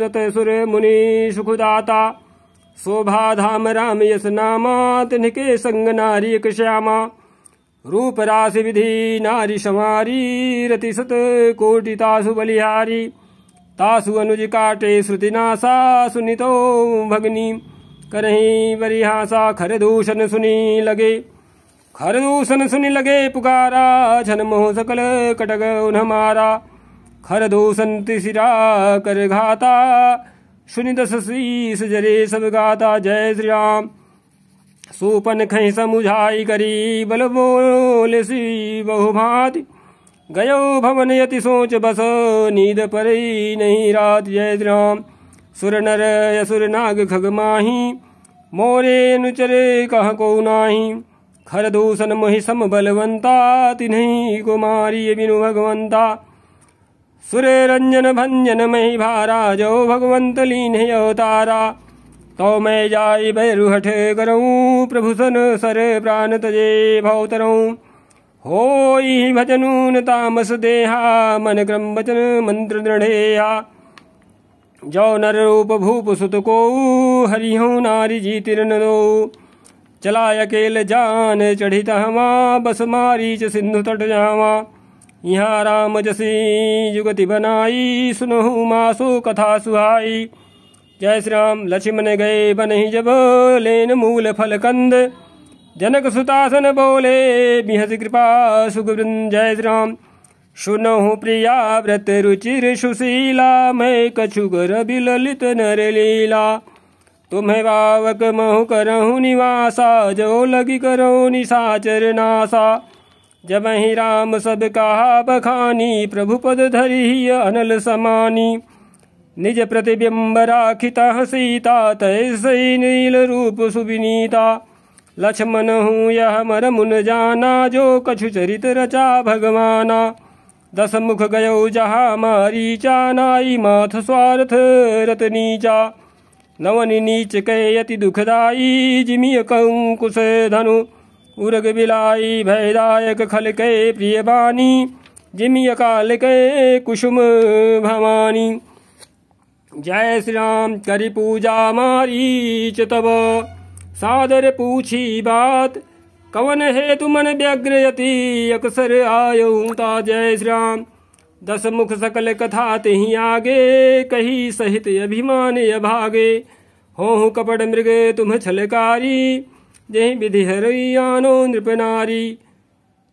रत सुर मुनि सुखदाता। शोभा धाम राम यस नामा तिनके संग नारी एक श्यामा। रूप राशि विधि नारी समारी रति सत कोटि तासु बलिहारी। तासु अनुज काटे श्रुति नासा सुनितो भगनी करही वरिहासा। खर दूषण सुनी लगे खरदूषण सुनि लगे पुकारा। छन मोह सकल कटक उन्ह मारा। खरदूषण तिसिरा कर घाता सुनि 10 शीस जरे सब गाता। जय श्री राम। सूपन खै समुझाई करी बल बोले सी बहु भांति। गयो भवन यति सोच बस नींद परई नहीं रात। जय श्री राम। सुर नर असुर नाग खग माही मोरे अनुचरे कह को नाही। खरदूषण मोहि सम बलवंता तिन्हि को मारिय बिनु भगवंता। सुर रंजन भंजन मही भारा जो भगवंत लीन अवतारा। तो मैं जाई भैरु हठ करऊँ प्रभु सन सर प्राण तजे भवतरऊँ। होई भजनून तामस देहा मन क्रम वचन मंत्र दृढ़ेया। जो नर रूप भूप सुत को हरिहु नारी जीतिर न दो। चला अकेल जान चढ़ी तहवा बस मारीच सिंधु तट जावा। यहाँ राम जसी जुगति बनाई, सुनहु मासो कथा सुहाई। जय श्री राम। लक्ष्मण गए बनहि जब, लेन मूल फल कंद। जनक सुतासन बोले, बिहस कृपा सुखवृंद। जय श्री राम। सुनहु प्रिया व्रत रुचिर सुशीला, मैं कछुकर बिललित नर लीला। तुम्हें बावक महु करहु निवासा, जो लगी करो निशाचर नासा। जब ही राम सब कहा बखानी, प्रभु पद धरि अनल समानी। निज प्रतिबिंब राखिता सीता, तैसई नील रूप सुविनीता। लक्ष्मण हूँ यह मर मुन जाना, जो कछु चरित रचा भगवाना। 10 मुख गयो जहाँ मारीचा, नाई माथ स्वार्थ रत नीचा। नवनि नीच कै अति दुखदाई, जिमिय कंकुश धनु उरग बिलाई। भयदायक खल कै प्रिय बानी, जिमिय काल कै कुसुम भवानी। जय श्री राम। करि पूजा मारीच तब, सादर पूछी बात। कवन हेतु मन व्यग्र यति, अक्सर आयऊ ता। जय श्री राम। 10 मुख सकल कथा तिहि आगे, कही सहित अभिमान अभागे। हो कपट मृग तुम छलकारी, जहि विधि हरि आनो नृप नारी।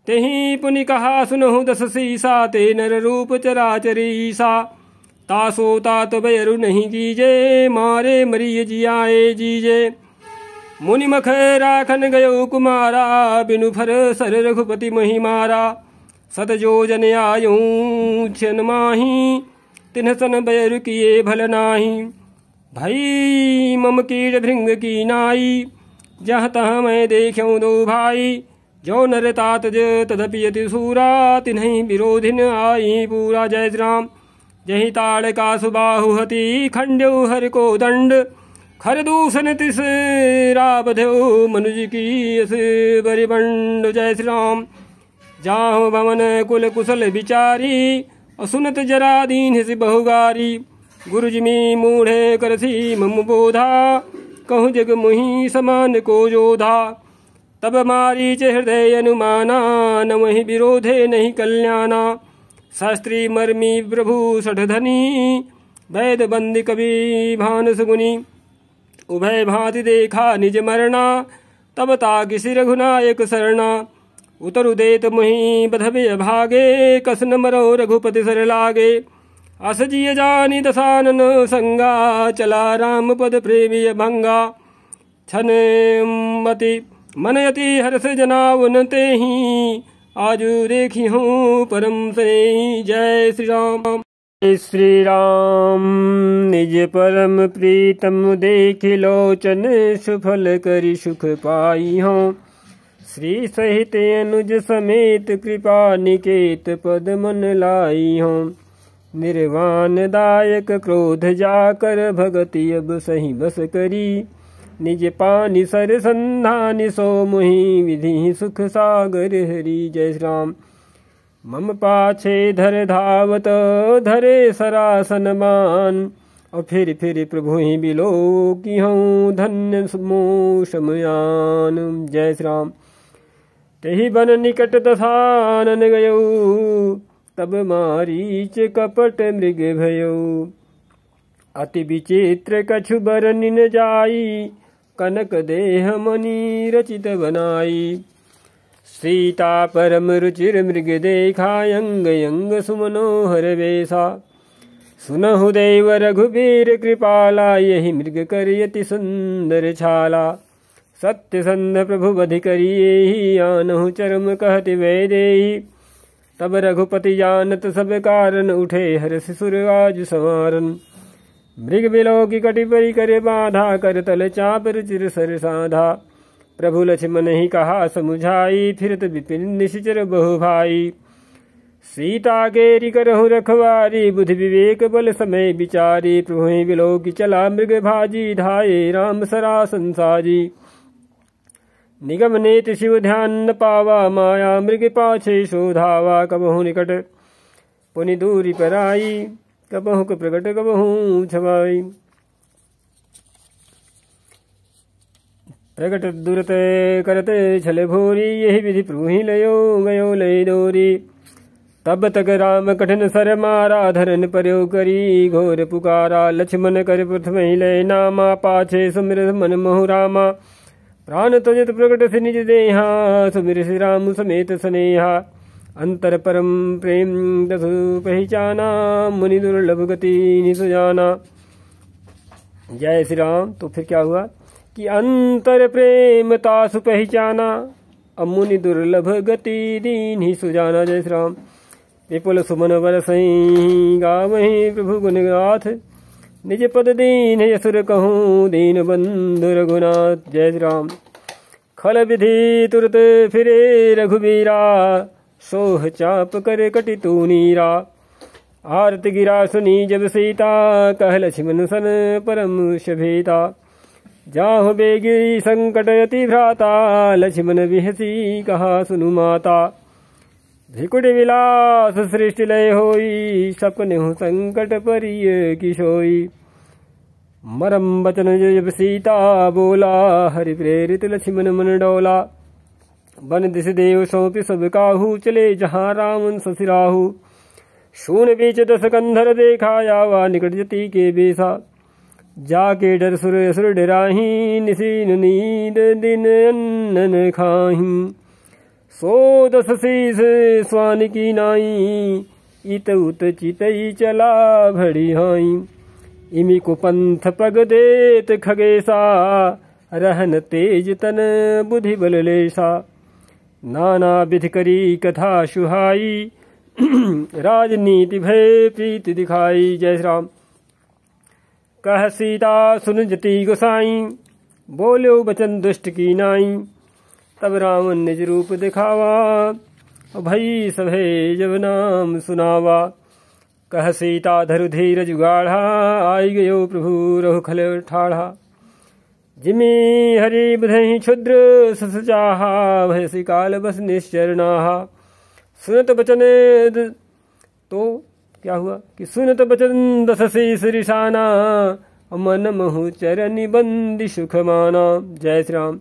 तेहि पुनि कहा सुनहु 10 सीसा, ते नर रूप चराचरीसा। तासो तात बैरु नहीं कीजे, मारे मरिय जियाए जीजे। मुनि मख राखन गयो कुमारा, बिनु फर सर रघुपति मही मारा। 7 जोजन आयूं छन माही, तिन्ह सन बैरु किए भल नाही। भई मम कीट भृंग की नाई, जहाँ तहाँ मैं देख्यूं 2 भाई। जो नर तात तदपि यति सूरा, तिन्हि विरोधिन आई पूरा। जय श्री राम। जही ताड़ का सुबाहु हति, खंड्यो हर को दंड। खर दूषण तिस राबध्यो, मनुज की अस बरिबंड। जय श्री राम। जाहु भवन कुल कुशल विचारी, असुनत जरा दीन हिस बहुगारी। गुरुजिमी मूढ़े करसी मम बोधा, कहूँ जग मुहि समान को जोधा। तब मारीच हृदय अनुमाना, न वही विरोधे नहीं कल्याणा। शास्त्री मर्मी प्रभु सठधनी, वैद बंदी कवि भानस गुनी। उभय भांति देखा निज मरना, तब ताकि सिर रघुनायक सरना। उतरु देत मुहि बधबे भागे, कसन मरो रघुपति सर लागे। असजिय जानी दसानन संगा, चला राम पद प्रेमी भंगा। छन मति मन यति हर्ष जनावन तेहि, आजु देखी हूँ परम से। जय श्री राम। श्री राम निज परम प्रीतम, देख लोचन सुफल करि सुख पाई हूँ। श्री सहित अनुज समेत, कृपा निकेत पद मन लाई हूँ। निर्वाण दायक क्रोध जाकर, भगति अब सही बस करी। निज पानि सर संधानि, सो मुहि विधि सुख सागर हरि। जय श्री राम। मम पाछे धर धावत, धरे सरासन मान। और फिर प्रभु ही बिलो की हूँ, धन्य समो शमयान। जय श्री राम। तेहि बन निकट दसानन गयो, तब मारीच कपट मृग भयो। अति विचित्र कछु बरनि न जाई, कनक देह मणि रचित बनाई। सीता परम रुचिर मृग देखा, अंग अंग सुमनोहर वेशा। सुनहु देव रघुबीर कृपाला, यही मृग करियति सुंदर छाला। सत्यसंध प्रभु बधि करियेहि, आनहु चरम कहति वैदेही। तब रघुपति जानत सब कारण, उठे हर्ष सुर आज संवारन। मृग बिलो की कटि परि करे बाधा, कर तल चाप रुचिर सर साधा। प्रभु लक्ष्मण ही कहा समुझाई, फिरत विपिन निशिचर बहु भाई। सीता केरी करहु रखवारी, बुद्धि विवेक बल समय विचारी। प्रभु ही बिलो की चला मृग भाजी, धाये राम सरासन साजी। निगम नेत शिव ध्यान न पावा, माया मृग पाछे शोधावा। कबहु निकट पुनि दूरी पर आई, कबहु प्रकट कबहु छवाई। प्रकट दुरत करते छले भोरी, यही विधि प्रभु ही लयो गयो लय डोरी। तब तक राम कठिन सर मारा धरन पर्यो करी घोर पुकारा लक्ष्मण कर प्रथम ही लय नामा पाछे सुमिर मन मोह रामा प्राण तजत प्रकट से निज देहा सुमिर श्री राम समेत स्नेहा अंतर परम प्रेम दसु पहचाना मुनि दुर्लभ गति निसुजाना। जय श्री राम। तो फिर क्या हुआ कि अंतर प्रेम तासु पहचाना मुनि दुर्लभ गति दीन ही सुजाना। जय श्री राम। विपुल सुमन बरसई गावहीं प्रभु गुण गाथ निज पद दीन यसुर कहूँ दीन बंधु रघुनाथ। जय श्री राम। खल विधि तुरत फिरे रघुवीरा सोह चाप कर कटि तू नीरा आरत गिरा सुनी जब सीता कह लक्ष्मण सन परम शभीता जाहु बेगी संकट अति भ्राता लक्ष्मण बिहसी कहा सुनु माता भिकुट विलास सृष्टि लय होई सपने हूँ संकट परिय किशोई मरम बचन जब सीता बोला हरि प्रेरित लक्ष्मण मन डोला बन दिस देव सौंपि सब काहू चले जहाँ रावण ससिराहू शून बीच दस कंधर देखाया वा निकट जति के बेसा जाके डर सुर असुर डराही निसीन नींद दिन अन्न खाही सो दस शीस स्वान की नाई इत उत चितई चला भड़ी हाई इमी को पंथ पग देत खगेसा रहन तेज तन बुद्धि बल लेसा नाना विधि करी कथा सुहाई राजनीति भय प्रीति दिखाई। जय श्री राम। कह सीता सुन जति गोसाई बोलो बचन दुष्ट की नाई तब रावण निज रूप दिखावा भई सभे जब नाम सुनावा कह सीता धरु धीर जुगाढ़ा आई गयो प्रभु रघु खल ठाढ़ा जिमी हरि बधहि क्षुद्र सस चाहा भयसी काल बस निश्चरनाहा सुनत बचन तो क्या हुआ कि सुनत बचन दस शीस रिसाना मन महु चरनि बंदी सुख माना। जय श्री राम।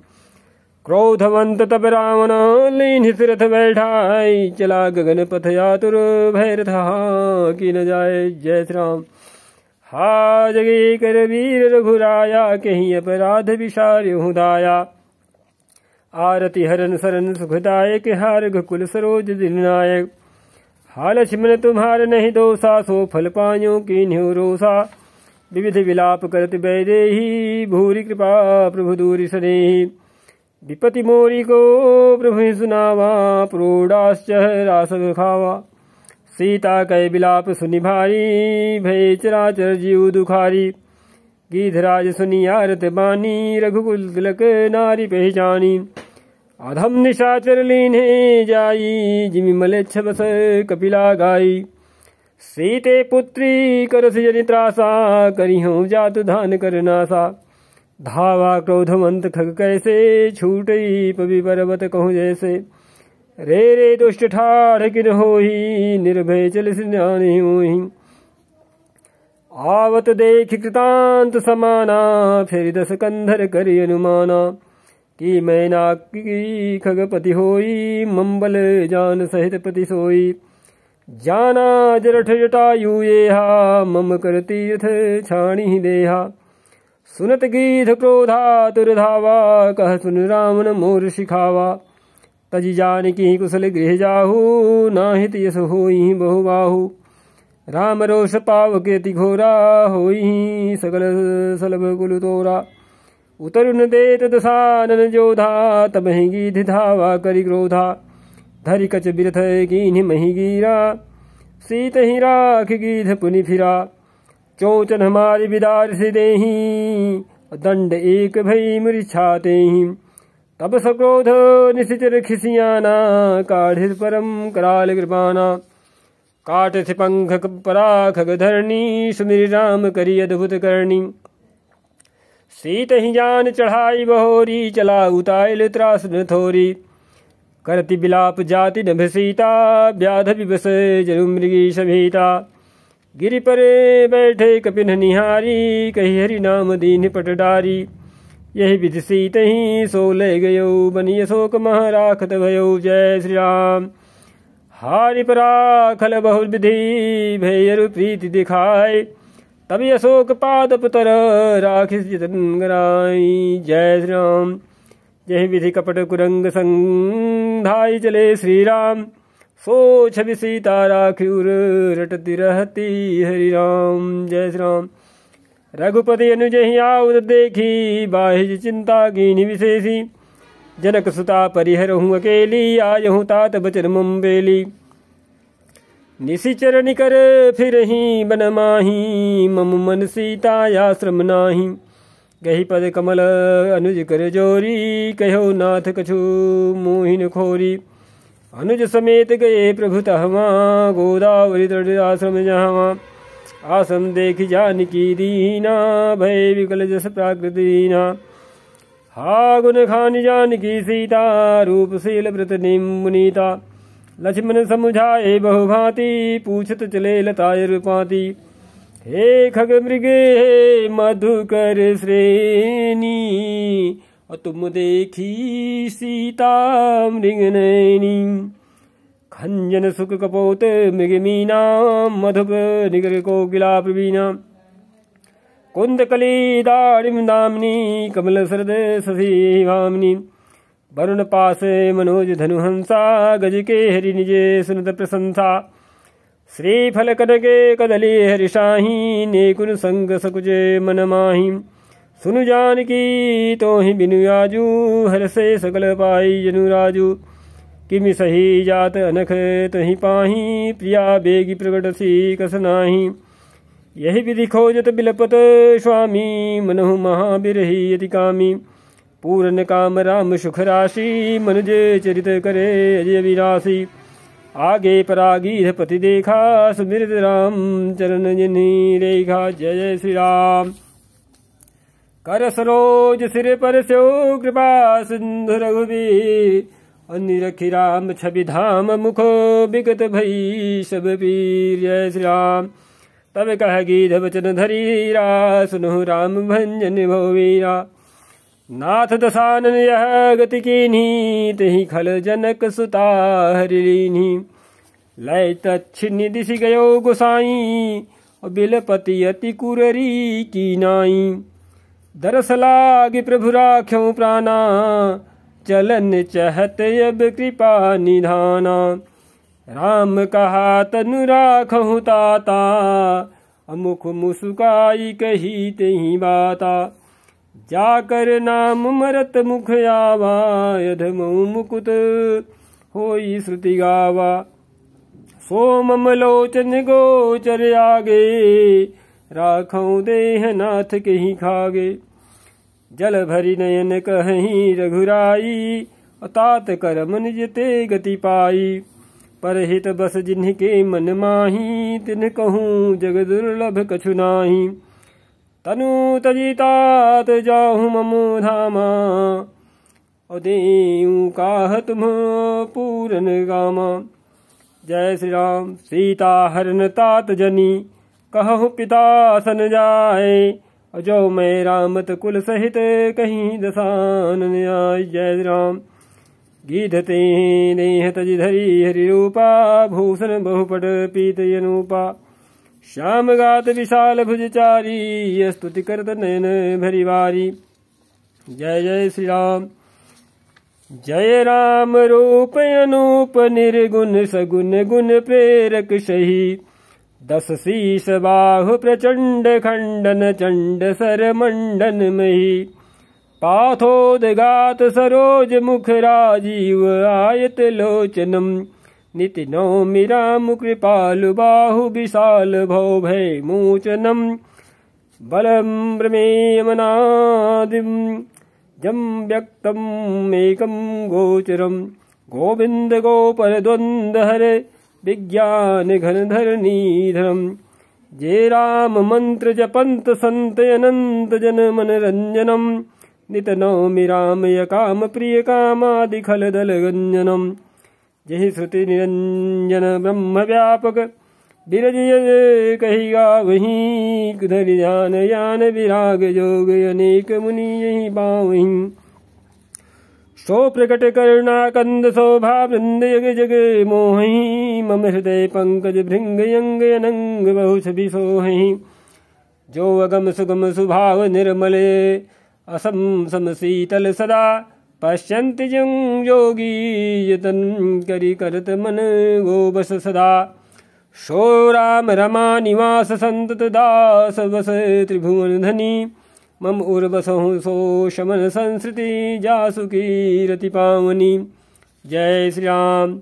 क्रोधवंत तब रावण लीन रथ बैठाई चला गगन पथ यातुर भय रथा की न जाए। जय श्री राम। हा जगे कर वीर रघुराया कहीं अपराध विशार्य दाया आरति हरन सरन सुखदायक हार घकुल सरोज दिननायक हा लक्ष्मण तुम्हार नहीं दोषा सो फल पायो की न्यू रोसा विविध विलाप करत बैदेही भूरि कृपा प्रभु दूरि सनेही विपति मोरी को प्रभु सुनावा प्रोडाश्च रासव खावा सीता कै बिलाप सुनि भारी भय चराचर जीव दुखारी गीधराज सुनि आरत बानी रघुकुल तिलक नारी पहचानी अधम निशाचर लीन्हे जाई जिमि मलेच्छ बस कपिला गाई सीते पुत्री करस जनि त्रासा करिहूँ जात धान कर नासा धावा क्रोधवंत खग कैसे छूटई पवि पर्वत कहूँ जैसे रे दुष्ट ठाढ़ किन होही निर्भय चल सिन्यानि मोहि आवत देख कृतांत समाना फिर दस कंधर करि अनुमाना कि मैना की खगपति होई मंबल जान सहित पति सोई जाना जरठ जटायु येहा मम कर तीर्थ छाणी देहा सुनत गीध क्रोधा तुरधावा कह सुन रावण मोर शिखावा तजी जान की कुशल गृह जाहू नाहित यस होई बहुबाहु राम रोष पावक अति घोरा होई सकल सलभ कुल तोरा उतरुन देत दसानन जोधा तबहि गीध धावा करि क्रोधा धरि कच बिरथ कीन्हि महि गीरा सीत ही राख गीध पुनि फिरा चौचन हमारी बिदार से देही दंड एक भई मृछा तेहि तब सक्रोध निशिचर खिसियाना काढ़िर परम कराल कृपाना काट से पंख पराख धरणी सुमिर राम करी अद्भुत करणी सीत ही जान चढ़ाई बहोरी चला उताइल त्रास न थोरी करति बिलाप जाति नभ सीता व्याध विवस जरु मृगी सभीता गिरि परे बैठे कपिन निहारी कही हरि नाम दीन पटडारी यही विधि सीत ही सो ले गयो बनी अशोक महाराखत भयो। जय श्री राम। हारि पराखल बहु विधि भैरु प्रीति दिखाए तभी अशोक पाद पुतर राखिस जतन गराई। जय श्री राम। जय विधि कपट कुरंग संधाई चले श्री राम सो छवि सीता राखिउर रटती रहती हरि राम। जय श्री राम। रघुपति अनुजहि आउद देखी बाहि चिंता कीनि विशेषी जनक सुता परिहरहूँ अकेली आयहूँ तात बचन मुम्बेली। निशिचर निकर फिर ही बन माही मम मन सीता श्रम नाही। गही पद कमल अनुज कर जोरी कहो नाथ कछु मोहिन खोरी। अनुज समेत गए प्रभु तहवा गोदावरी तट आश्रम जहाँ। आश्रम देखी जानकी दीना भय विकल जस प्राकृति दीना। हा गुण खान जानकी सीता रूपशील व्रत निमुनीता। लक्ष्मण समुझाए बहुभांति पूछत चले लताय रूपाती। हे खग मृगे हे मधुकर श्रेणी और तुम देखी सीता मृग नैनी। खंजन सुख कपोत मृग मीना मधुप निगर कोकिला प्रवीणा। कुंदकली दारिम दामिनी कमल सरद शशि भामिनी। वरुण पास मनोज धनुहंसा गज के हरि निजे सुनत प्रशंसा। श्रीफल कनके कदली हरिषाही नेकुन संग सकुचे मन माही। सुनु जानकी तो ही बिनु आजू हर से सकल पाई जनु राजू। किमि सही जात अनख तही पाही प्रिया बेगी प्रगट सी कस नाही। यही विधि खोजत बिलपत स्वामी मनहु महाबिरही अति कामी। पूर्ण काम राम सुख राशि मनुज चरित करे अजय विरासी। आगे परागीध पति देखा सुमिरत राम चरण जिन्हि रेखा। जय जय श्री राम। कर सरोज सिर पर स्यो कृपा सिंधु रघुवीर। निरखि राम छवि धाम मुख विगत भई सब पीर। जय श्री राम। तब कह गीध वचन धरीरा सुनो राम भंजन भोवीरा। नाथ दसानन यह गति कीन्ही तही खल जनक सुता हरिलीन्ही। लय तच्छिन्नि दिशि गयो गोसाई और बिलपति अति कुररी की नाई। दरस लागे प्रभु राख्यों प्राणा चलन चहत अब कृपा निधाना। राम कहा तनु राखहु ताता अमुख मुसुकाई कही तही बाता। जाकर नाम मरत मुख आवा यधमऊ मुकुत होई श्रुति गावा। सोमम लोचन गोचर आगे राखऊं देह नाथ कहीं खागे। जल भरी नयन कहीं रघुराई तात करम निज ते गति पाई। परहित बस जिन्हि मन माही तिन कहूँ जग दुर्लभ कछु नाही। तनु तजी तात जाहु ममु धामा और देऊँ काह तुम पूरन गामा। जय श्री राम। सीता हरन तात जनी कहु पिता सन जाए और जो मैं रामत कुल सहित कहीं दसानन आए। जय श्री राम। गीधते नेह तजि धरी हरि रूपा भूषण बहुपट पीत यनूपा। श्याम गात विशाल भुजचारी स्तुति करत नयन भरी वारी। जय जय श्री राम। जय राम रूप अनूप निर्गुण सगुण गुण प्रेरक सही। 10 शीस बाहु प्रचंड खंडन चंड सर मंडन मही। पाथोदगात सरोज मुख राजीव आयत लोचनम। निति नौमि राम कृपालु बाहु विशाल भौ भय मोचनम। बलम प्रमेयमनादिम जम व्यक्तम एकम गोचरम। गोविंद गोपर द्वंद हरे विज्ञान घन धरणीधरम। जय राम मंत्र जपंत संत अनंत जन मनरंजनम। नित नौमि राम यकाम प्रिय कामादि खल दल गंजनम। जहि श्रुति निरंजन ब्रह्म व्यापक बिरज कही गावहीं। धरि ध्यान यान विराग जोग अनेक मुनि यही बावहीं। सो प्रकट करुणा कंद शोभा वृंद यग जग मोहि मम हृदय पंकज भृंग यंग अनंग बहु छवि सोहि जो अगम सुगम सुभाव निर्मले असम सम शीतल सदा पश्यन्ति जं योगी यतन करि करत मन गो बस सदा सो राम रमा निवास संतत दास बस त्रिभुवन धनी मम उर्वसहु सो शमन संस्कृति जासु की रति पावनी। जय श्री राम।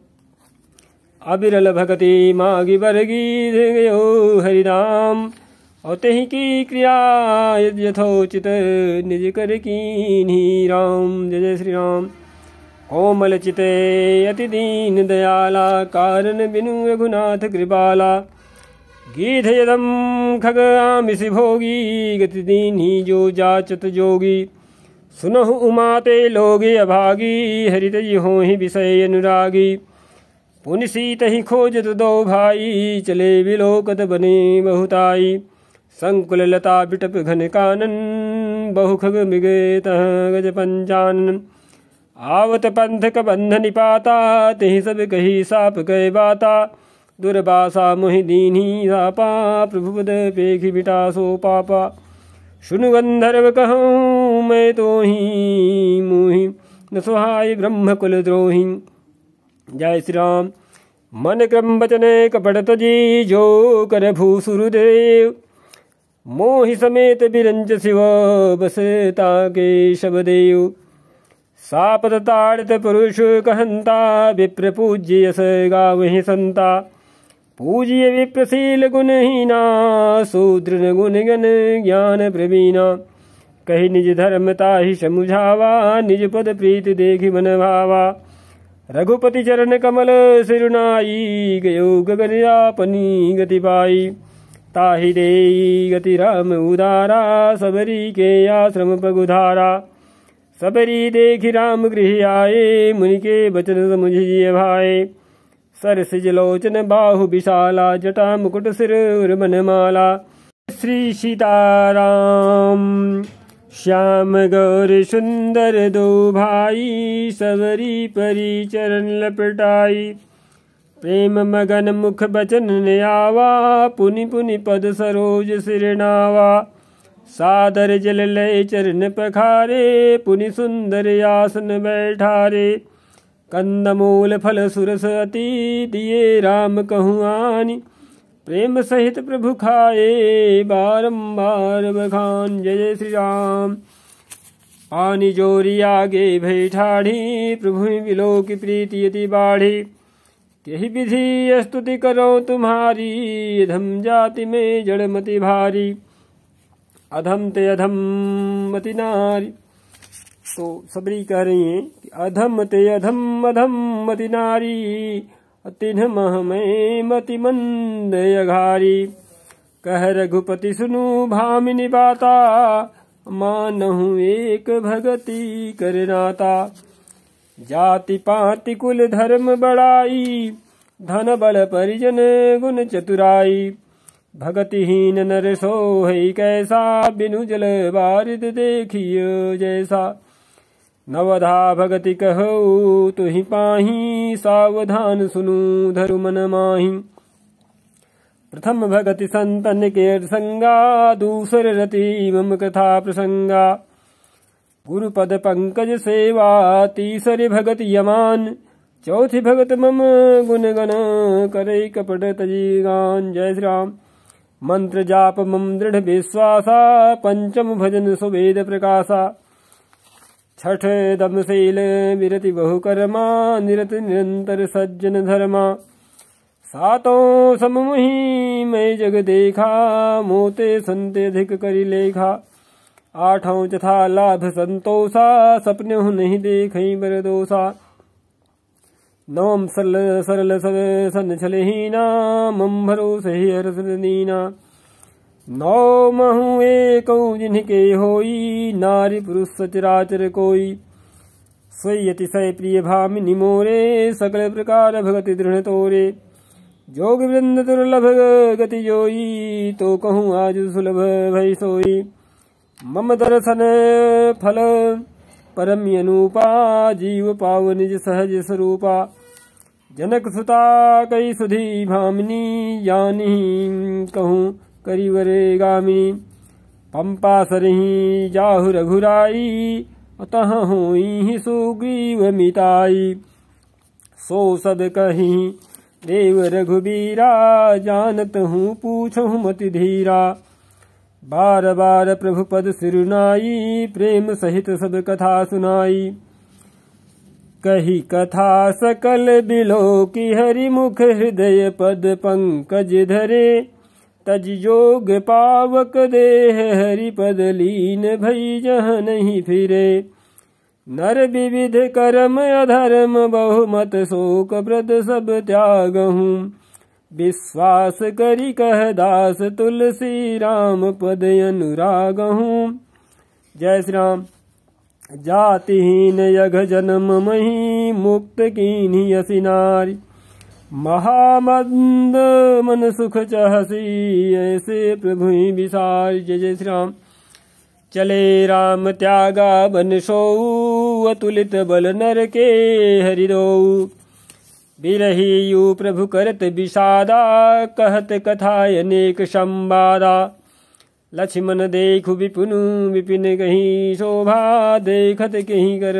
अबिरल भगति मागी बरगी गयो हरिराम और तही की क्रिया यथोचित निज कर कीन्ही राम। जय जय श्री राम। कोमल चिते अति दीन दयाला कारण बिनु रघुनाथ कृपाला गीध यदम खग आमिष भोगी गति दीन्ही जो जाचत जोगी सुनहु उमाते लोगे अभागी हरित हो ही विषय अनुरागी पुनि सीत ही खोजत दो भाई चले विलोकत बने बहुताई संकुल लता बिटप घन कानन बहु खग मृगे तह गज पंचानन आवत पंथ क बंध निपाता तेहि सब कही साप कह बाता दुर्बासा मोहि दीन्ही सापा प्रभु पद पेखि बिटा सो पापा सुनु गंधर्व कहूँ मैं तो ही मोहि न सुहाय ब्रह्म कुल द्रोही। जय श्री राम। मन क्रम बचने कपट तजी जो कर भूसुरदेव मोहि समेत बिरंज शिव बसता के शबदेव सापद ताड़ित पुरुष कहंता विप्र पूज्य यस गावहि संता पूज्य विप्रशील गुणहीना शूद्र गुण गण ज्ञान प्रवीणा कही निज धर्म ताहि समुझावा निज पद प्रीति देखि मन भावा रघुपति चरण कमल सिरुनाई गयो गगन आपनी गति पाई ताहि देई गति राम उदारा सबरी के आश्रम पगुधारा सबरी देखि राम गृह आए मुनि के बचन समुझिए भाई सरसिज लोचन बाहु विशाला जटा मुकुट सिर मनमाला श्री सीताराम श्याम गौर सुंदर दो भाई सबरी परी चरण लपटाई प्रेम मगन मुख बचन ने आवा पुनि पुनि पद सरोज सिरनावा सादर जल लय चरण पखारे पुनि सुंदर आसन बैठारे कंदमूल फल सुरस अति दिए राम कहूँ आनि प्रेम सहित प्रभु खाए बारंबार बखान। जय जय श्री राम। पानी जोरी आगे भई ठाढ़ी प्रभु बिलो की प्रीति यति बाढ़ी यही विधि स्तुति करो तुम्हारी अधम जाति में जड़मति भारी अधम ते अधम मति नारी। तो सबरी कह रही हैं कि अधम ते अधम अधम मति नारी तिन्ह मह में मति मंद अघारी कह रघुपति सुनु भामिनी बाता मानहु एक भगति करनाता जाति पाति कुल धर्म बड़ाई धन बल परिजन गुण चतुराई भगतिहीन नर सोहै कैसा बिनु जल बारिद देखियो जैसा नवधा भगति कहो तुहि पाही सावधान सुनु धरु मन माही। प्रथम भगति संतन के संगा दूसर रति मम कथा प्रसंगा गुरुपद पंकज सेवा तीसरी भगति यमान चौथी भगत मम गुण गण करे कपट तजी गान। जय श्री राम। मंत्र जाप मम दृढ़ विश्वासा पंचम भजन सुवेद प्रकाशा छठ दमशील विरति बहुकर्मा निरत निरंतर सज्जन धर्मा सातों सममुहि मैं जग देखा मोते संते अधिक करी लेखा आठों चथा लाभ संतोषा सपने हूँ नहीं देखई बर दोषा नवम सरल सरल सब सन छलहीना मम भरोसे हरस दीना नौ महु एक जिनके होई नारी पुरुष सचराचर कोई सोई अतिशय प्रिय भामिनी मोरे सकल प्रकार भगति दृढ़ तोरे जोग वृंद दुर्लभ गति जोई तो कहूँ आज सुलभ भई सोई मम दर्शन फल परम अनुपा जीव पाव निज सहज स्वरूपा। जनक सुता कई सुधी भामिनी जानी कहूँ करिवरे गामिनी। पंपा सरही जाहु रघुराई तह होई सुग्रीव मिताई। सो सब कही देव रघुबीरा जानत हूँ पूछहु मति धीरा। बार बार प्रभु पद सिरुनाई प्रेम सहित सब कथा सुनाई। कही कथा सकल बिलो की हरि मुख हृदय पद पंकज धरे। तज जोग पावक देह हरि पद लीन भई जह नहीं फिरे। नर विविध कर्म अधर्म बहुमत शोक व्रत सब त्यागहूँ। विश्वास करी कह दास तुलसी राम पद अनुरागहूँ। जय श्री राम। जातिहीन यघ जन्म मही मुक्त कीन्ही असि नारी। महामंद मन सुख चहसी ऐसे प्रभु विसारी। जय जय श्री राम। चले राम त्यागा बन सोऊ अतुलित बल नर के हरिदोऊ। बिरही यू प्रभु करत विषादा कहत कथा अनेक संवादा। लक्ष्मण देखु विपुन विपिन कहीं शोभा देखत कहीं कर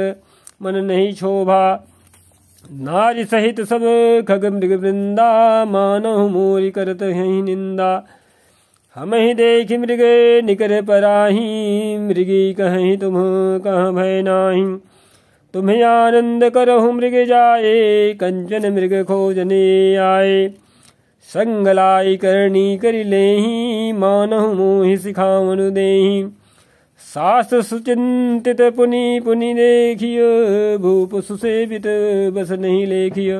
मन नहीं शोभा। नारी सहित सब खग मृग वृंदा मानहु मोरी करत हैं निंदा। हम ही देखी मृग निकर पराही मृगी कहीं तुम कहाँ भय नाही। तुम्हें आनंद करहु मृग जाए कंचन मृग खोजने आए। संगलाई करनी करि लेहि मानहु मोहि सिखावनु देहि। शास्त्र सुचिंतित पुनि पुनि देखिय भूप सुसेवित बस नहीं लेखिय।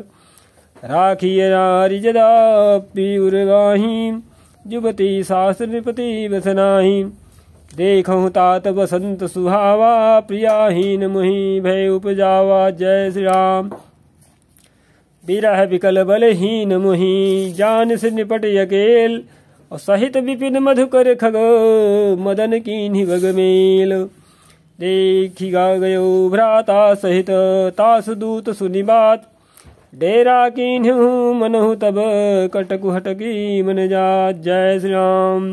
राखिय नारी जदापि उर्वाही युवती शास्त्र नृपति बस नाही। देखहु तात बसंत सुहावा प्रियाहीन मुहि भय उपजावा। जय श्री राम। बिरह विकल बलहीन मुहि जान से निपट अकेल। और सहित विपिन मधुकर खग मदन कीन्ही बगमेल। देखिगा गयो भ्राता सहित तास दूत सुनि बात। डेरा कीन्हु मनहु तब कटकु हटकी मन जात। जय श्री राम।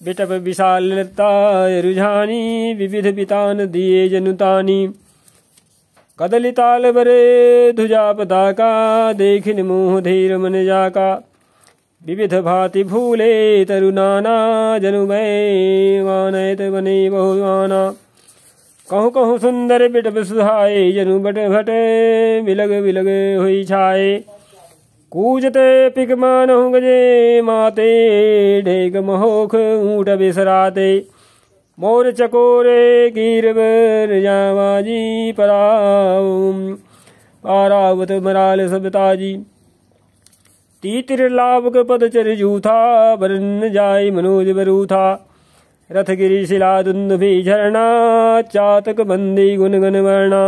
बिटप विशालता रुझानी विविध बितान दिए जनुतानी। कदली ताल बरे ध्वजा पताका देखिन मोह धीर मन जाका। विविध भांति फूले तरुनाना जनु भय वानैत बने बहुआना। कहूँ कहूँ सुंदर बिटप सुहाए जनु बट भट बिलग बिलग हुई छाए। कूजते पिक मानहु गजे माते ढेग महोख ऊँट बिसराते। मोर चकोरे कीर बर जावाजी पारावत मराल सबताजी। तीतिर लाभक पद चर जूथा बरन जाय मनोज बरूथा। रथ गिरी शिला दुंदुभि झरना चातक बंदी गुण गण वर्णा।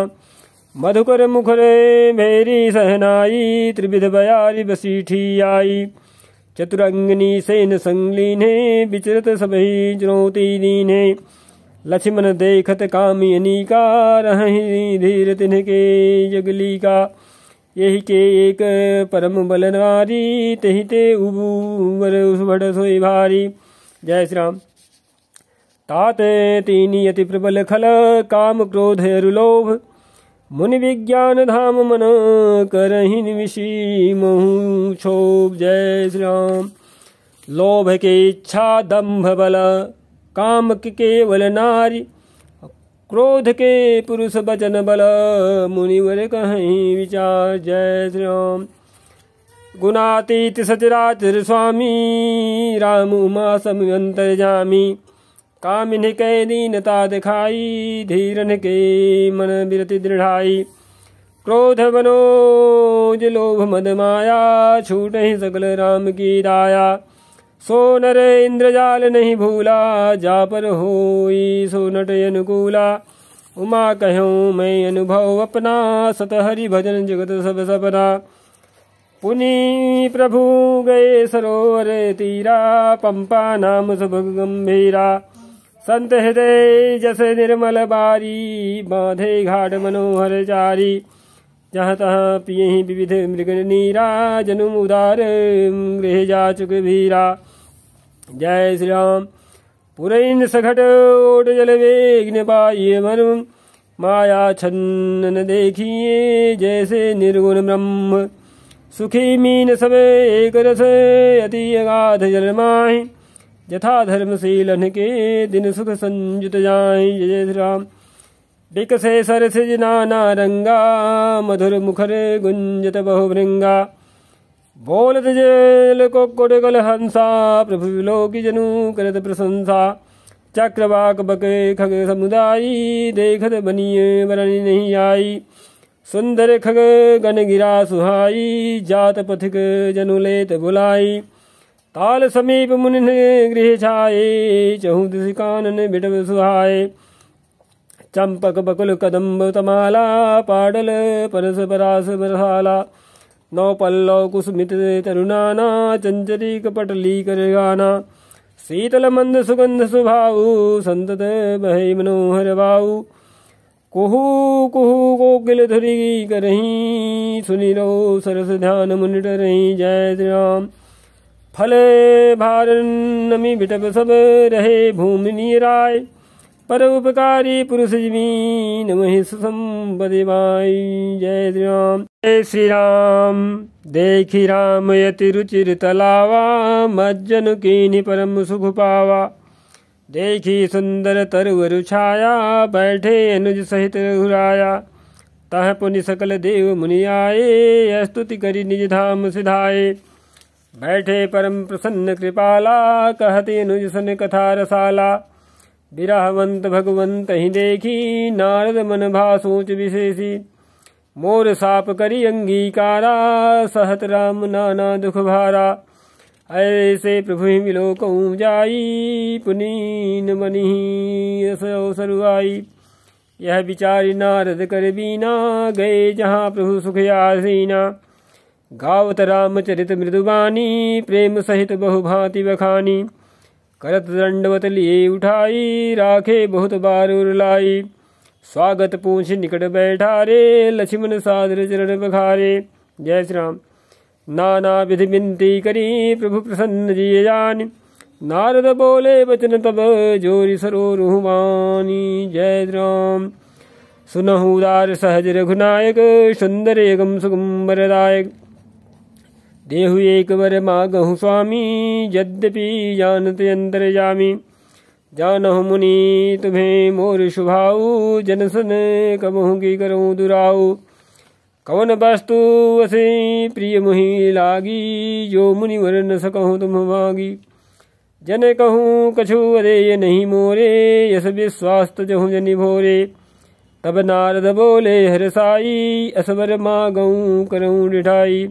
मधुकर मुखरे मेरी सहनाई त्रिविध बयारी बसीठी आई। चतुरंगिनी सेन संगलीने विचरत सबही चुनौती दीने। लक्ष्मण देखत कामी अनीका रहि धीर तिनके जगली का। यही के एक परम बल नारी तही ते उबर उसबड़ सोई भारी। जय श्री राम। ताते तीनी अति प्रबल खल काम क्रोध रुलोभ। मुनि विज्ञान धाम मन करहि निविषी मोहु क्षोभ। जय श्री राम। लोभ के इच्छा दंभ बल काम के केवल नारी। क्रोध के पुरुष बचन बल मुनिवर कहीं विचार। जय श्री राम। गुणातीत सचराचर स्वामी राम उमा सम अंतर्जामी। कामिन कै दीनता दिखाई धीरन के मन बिरति दृढ़ाई। क्रोध मनोज लोभ मद माया छूट ही सकल राम की दाया। सो नर इंद्रजाल नहीं भूला जा पर होई सो नट अनुकूला। उमा कहूँ मैं अनुभव अपना सत हरि भजन जगत सब सपना। पुनि प्रभु गए सरोवर तीरा पंपा नाम सब गंभीरा। संत हृदय जस निर्मल बारी, बांधे घाट मनोहर चारी। जहाँ तहाँ पियहि विविध मृग नीरा, जनुम उदार गृह जाचुक भीरा। जय श्री राम। पुरैन सघट ओट जल वेग पाइये मर्म, माया छन्न देखिए जैसे निर्गुण ब्रह्म। सुखी मीन सब एक रस, अति अगाध जल माहि। यथा धर्मशीलन के दिन सुख संयुत जाय। जय श्री राम। विकसे सरसिज नाना रंगा, मधुर मुखर गुंजत बहुभृंगा। बोलत जल कुक्कुट कल हंसा, प्रभु विलोकी जनु करत प्रशंसा। चक्रवाक बके खग समुदायी, देखत बनिए बरनी नहीं आई। सुंदर खग गण गिरा सुहाई, जात पथिक जनु लेत बुलाई। ताल समीप मुनिन गृह छाये, चहु दिशि कानन बिटव सुहाए। चंपक बकुल कदम्ब तमाला, पाडल परस परास बरसाला। नौ पल्लव कुसुमित तरुणाना, चंचरी कपटली कर गाना। शीतल मंद सुगंध सुभाऊ, संतत बहे मनोहर बाऊ। कुहू कुहू कोकिल धुरी करहीं, सुनि रो सरस ध्यान मुनि डरहीं। जय श्री राम। फल भार नमी बिटप सब, रहे भूमि नीराय। पर उपकारी पुरुष जमीन, महि सुसंपदि बाई। जय श्री राम। जय श्री राम। देखी राम यति रुचिर तलावा, मज्जन कीनि परम सुख पावा। देखी सुंदर तरवर छाया, बैठे अनुज सहित रघुराया। तह पुनि सकल देव मुनि आए, स्तुति करि निज धाम सिधाए। बैठे परम प्रसन्न कृपाला, कहते अनुज सन कथा रसाला। बिरहवंत भगवंत ही देखी, नारद मन भा सोच विशेषी। मोर साप करी अंगीकारा, सहत राम नाना दुख भारा। ऐसे प्रभु ही मिलो कहूँ जाई, पुनीन मनि रस अवसर आई। यह विचारी नारद कर बीना, गए जहाँ प्रभु सुख आसीना। गावत रामचरित मृदुबानी, प्रेम सहित बहुभांति बखानी। करत दंडवत लिए उठाई, राखे बहुत बार उरलाई। स्वागत पूछ निकट बैठारे, लक्ष्मण सादर चरण बखारे। जय श्री राम। नाना विधि विनती करी, प्रभु प्रसन्न जिय जानि। नारद बोले वचन तब, जोरि सरोरुह बानी। जय श्री राम। सुनहु उदार सहज रघुनायक, सुंदर एगम सुगम वरदायक। देहु एक वर मागहु स्वामी, यद्यपि जानत अंतर्यामी। जानहु मुनि तुम्हें मोर शुभाऊ, जनसन कबहु की करऊँ दुराऊ। कवन वस्तु असे प्रिय मुहि लागी, जो मुनि वर न सकहु तुम मागी। जन कहूँ कछु अदेय नहीं मोरे, यस विश्वास तजहु जनि भोरे। तब नारद बोले हरसाई, असवर मागऊँ करऊँ डिठाई।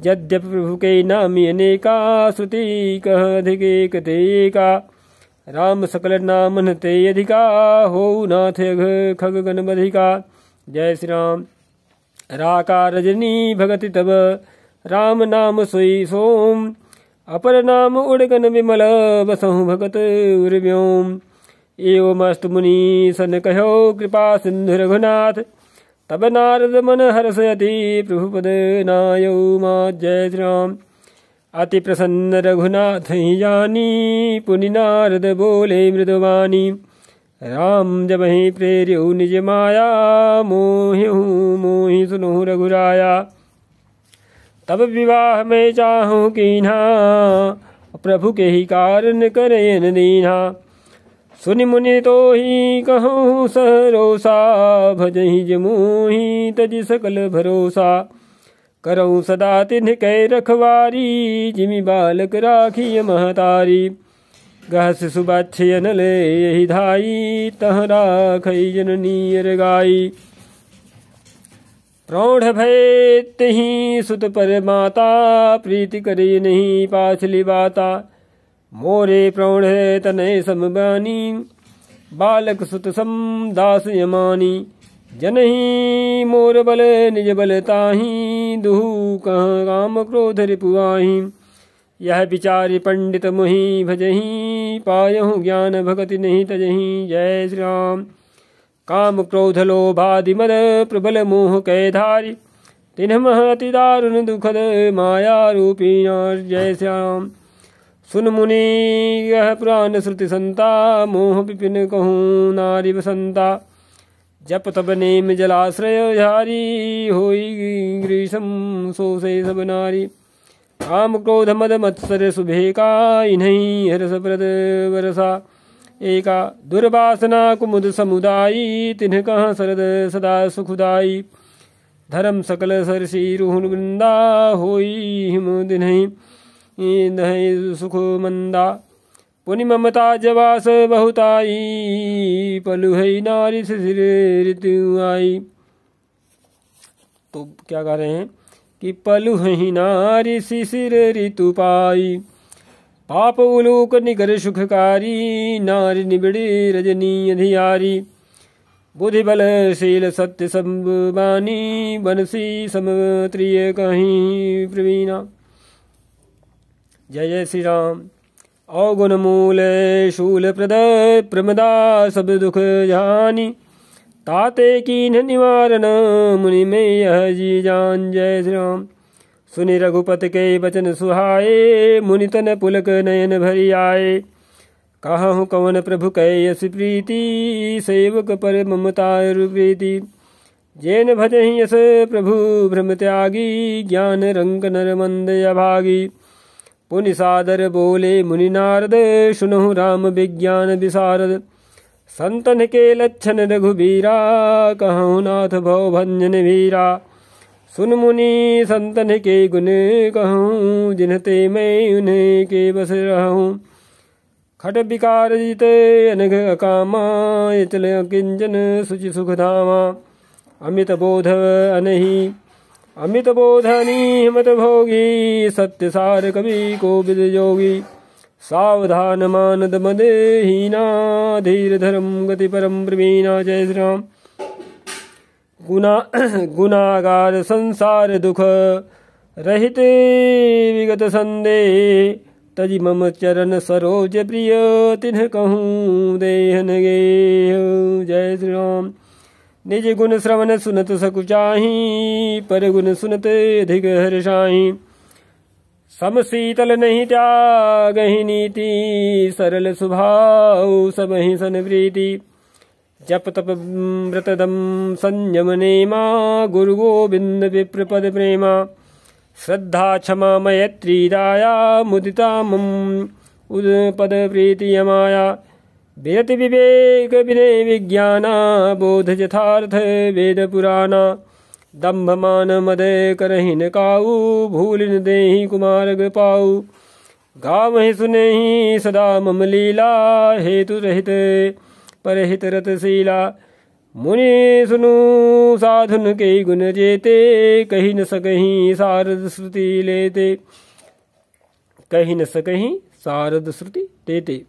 यद्यप प्रभु के नामी अनेका, श्रुति कह अधिक एक ते एका। राम सकल नामन ते अधिका, हो नाथ अघ खग गण बधिका। जय श्री राम। राका रजनी भगति तब, राम नाम सोई सोम। अपर नाम उड़गन विमल, बसहु भगत उर व्योम। एवमस्त मुनि सन कहो, कृपा सिंधु रघुनाथ। तब नारद मन हर्षयति, प्रभु पद नायौ मा। जय श्री राम। अति प्रसन्न रघुनाथ ही जानी, पुनि नारद बोले मृदुवानी। राम जब ही प्रेर्यु निज माया, मोहिहु मोहि सुनहु रघुराया। तब विवाह में चाहूँ कीन्हा, प्रभु के ही कारण करेन दीन्हा। सुनि मुनि तो ही कहूँ सरोसा, भजहि जमुहि तजि सकल भरोसा। करऊँ सदा तिन्ह कै रखवारी, जिमि बालक राखी महतारी। गह शिशु बच्चयन ले यही धाई, तह राखई जननी अरगाई। प्रौढ़ भय तहि सुत पर माता, प्रीति करे नहीं पाछली बाता। मोरे प्रौढ़ तनय समबानी, बालक सुत सम दास यमानी। जनहि मोर बल निज बल ताहि, दुहु कह काम क्रोध रिपुआहि। यह विचारि पंडित मुहि भजहि, पायहु ज्ञान भगति नहीं तजहि। जय श्री राम। काम क्रोध लोभादि मद प्रबल मोह कै धारी, तिन्ह मह अति दारुण दुखद माया रूपी नाश। जय श्री राम। सुन मुनि यह पुराण श्रुति संता, मोह विपिन कहूँ नारी बसंता। जप तब नेम जलाश्रय झारी, होई ग्रीसम सो से सब नारी। काम क्रोध मद मत्सर सुभेका, इन्हीं हरस प्रद वरसा एका। दुर्वासना कुमुद समुदायी, तिन्ह कहाँ शरद सदा सुखदाई। धर्म सकल सरसी रुहुन वृंदा, होई हिम दिन्हि दहि सुख मंदा। पुनि ममता जवास बहुताई, पलु है नारी शिशिर ऋतु आई। तो क्या गा रहे हैं कि पलु है नारी शिशिर ऋतु पाई। पाप उलूक निकर सुखकारी, नारी निबिड़ी रजनी अधियारी। बुद्धि बल शील सत्य सब बानी, बनसी समत्रिय कहीं प्रवीणा। जय जय श्री राम। अवगुण मूल शूल प्रद प्रमदा, सब दुख जानी। ताते कीन्ह निवारण, मुनि में यह जी जान। जय श्री राम। सुनि रघुपति के वचन सुहाए, मुनि तन पुलक नयन भरि आए। कहूँ कवन प्रभु कै यस प्रीति, सेवक पर ममता प्रीति। जैन भजहि यस प्रभु भ्रम त्यागी, ज्ञान रंग नर मंद अभागी। पुनि सादर बोले मुनि नारद, सुनहु राम विज्ञान विशारद। संतन के लक्षण रघुबीरा, कहूँ नाथ भव भंजन वीरा। सुन मुनि संतन के गुण कहूँ, जिनते मैं उन्हें के बस रहूँ। खट विकार जित अनघ अकामा, चल किंचन सुचि सुख धामा। अमित बोध अनहि अमित बोधनी हिमत भोगी, सत्य सार कवि को विद जोगी। सावधान मानद मद हीना, धीर धर्म गति परम प्रवीणा। जय श्री राम। गुनागार संसार दुख रहित विगत संदेह, तजि मम चरण सरोज प्रिय, तिन्ह कहूँ देहन गे। जय श्री राम। निज गुण श्रवण सुनत सकुचाही, पर गुण सुनत अधिक हर्षाही। सम शीतल नहीं त्यागहि नीति, सरल स्वभाव सबहि सन प्रीति। जप तप व्रत दम संयम नेमा, गुरु गोविंद विप्र पद प्रेमा। श्रद्धा क्षमा मैत्री दाया, मुदिता मम उद पद प्रीति अमाया। विरति विवेक विनय विज्ञाना, बोध यथार्थ वेद पुराना। दम्भ मान मद करहिन काऊ, भूलिन देहि कुमार्ग पाऊ। गावहि सुनेहि सदा मम लीला, हेतु रहित परहित रतशीला। मुनि सुनु साधुन के गुण जेते, कही न सकहीं शारद श्रुति लेते। कही न सकहीं शारद श्रुति देते।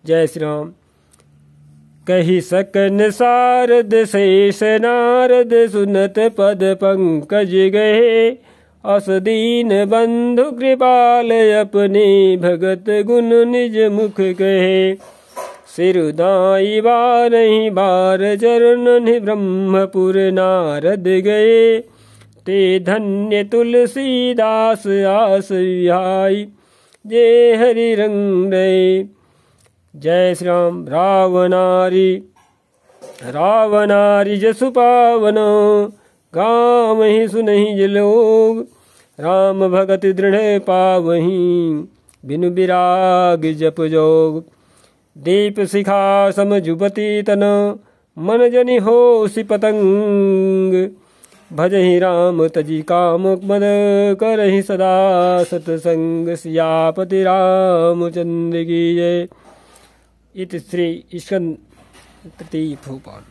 जय श्री राम। कही सकन शारद शेष नारद, सुनत पद पंकज गए। अस दीन बंधु कृपाल, अपने भगत गुण निज मुख कहे। सिरुदाई बारहि बार चरण, ब्रह्मपुर नारद गए। ते धन्य तुलसीदास आस विहाई, जे हरि रंग रहे। जय श्री राम। रावणारी जसु पावन, गावहि सुनहि जे लोग। राम भगत दृढ़ पावहि, बिनु विराग जप जोग। दीप शिखा समझुपति तन, मन जनि होसि पतंग। भजहि राम तजि काम मद, करहि सदा सतसंग। सियापति रामचंद्र की जय। इति श्री इस्कंद तृतीय भूपाल।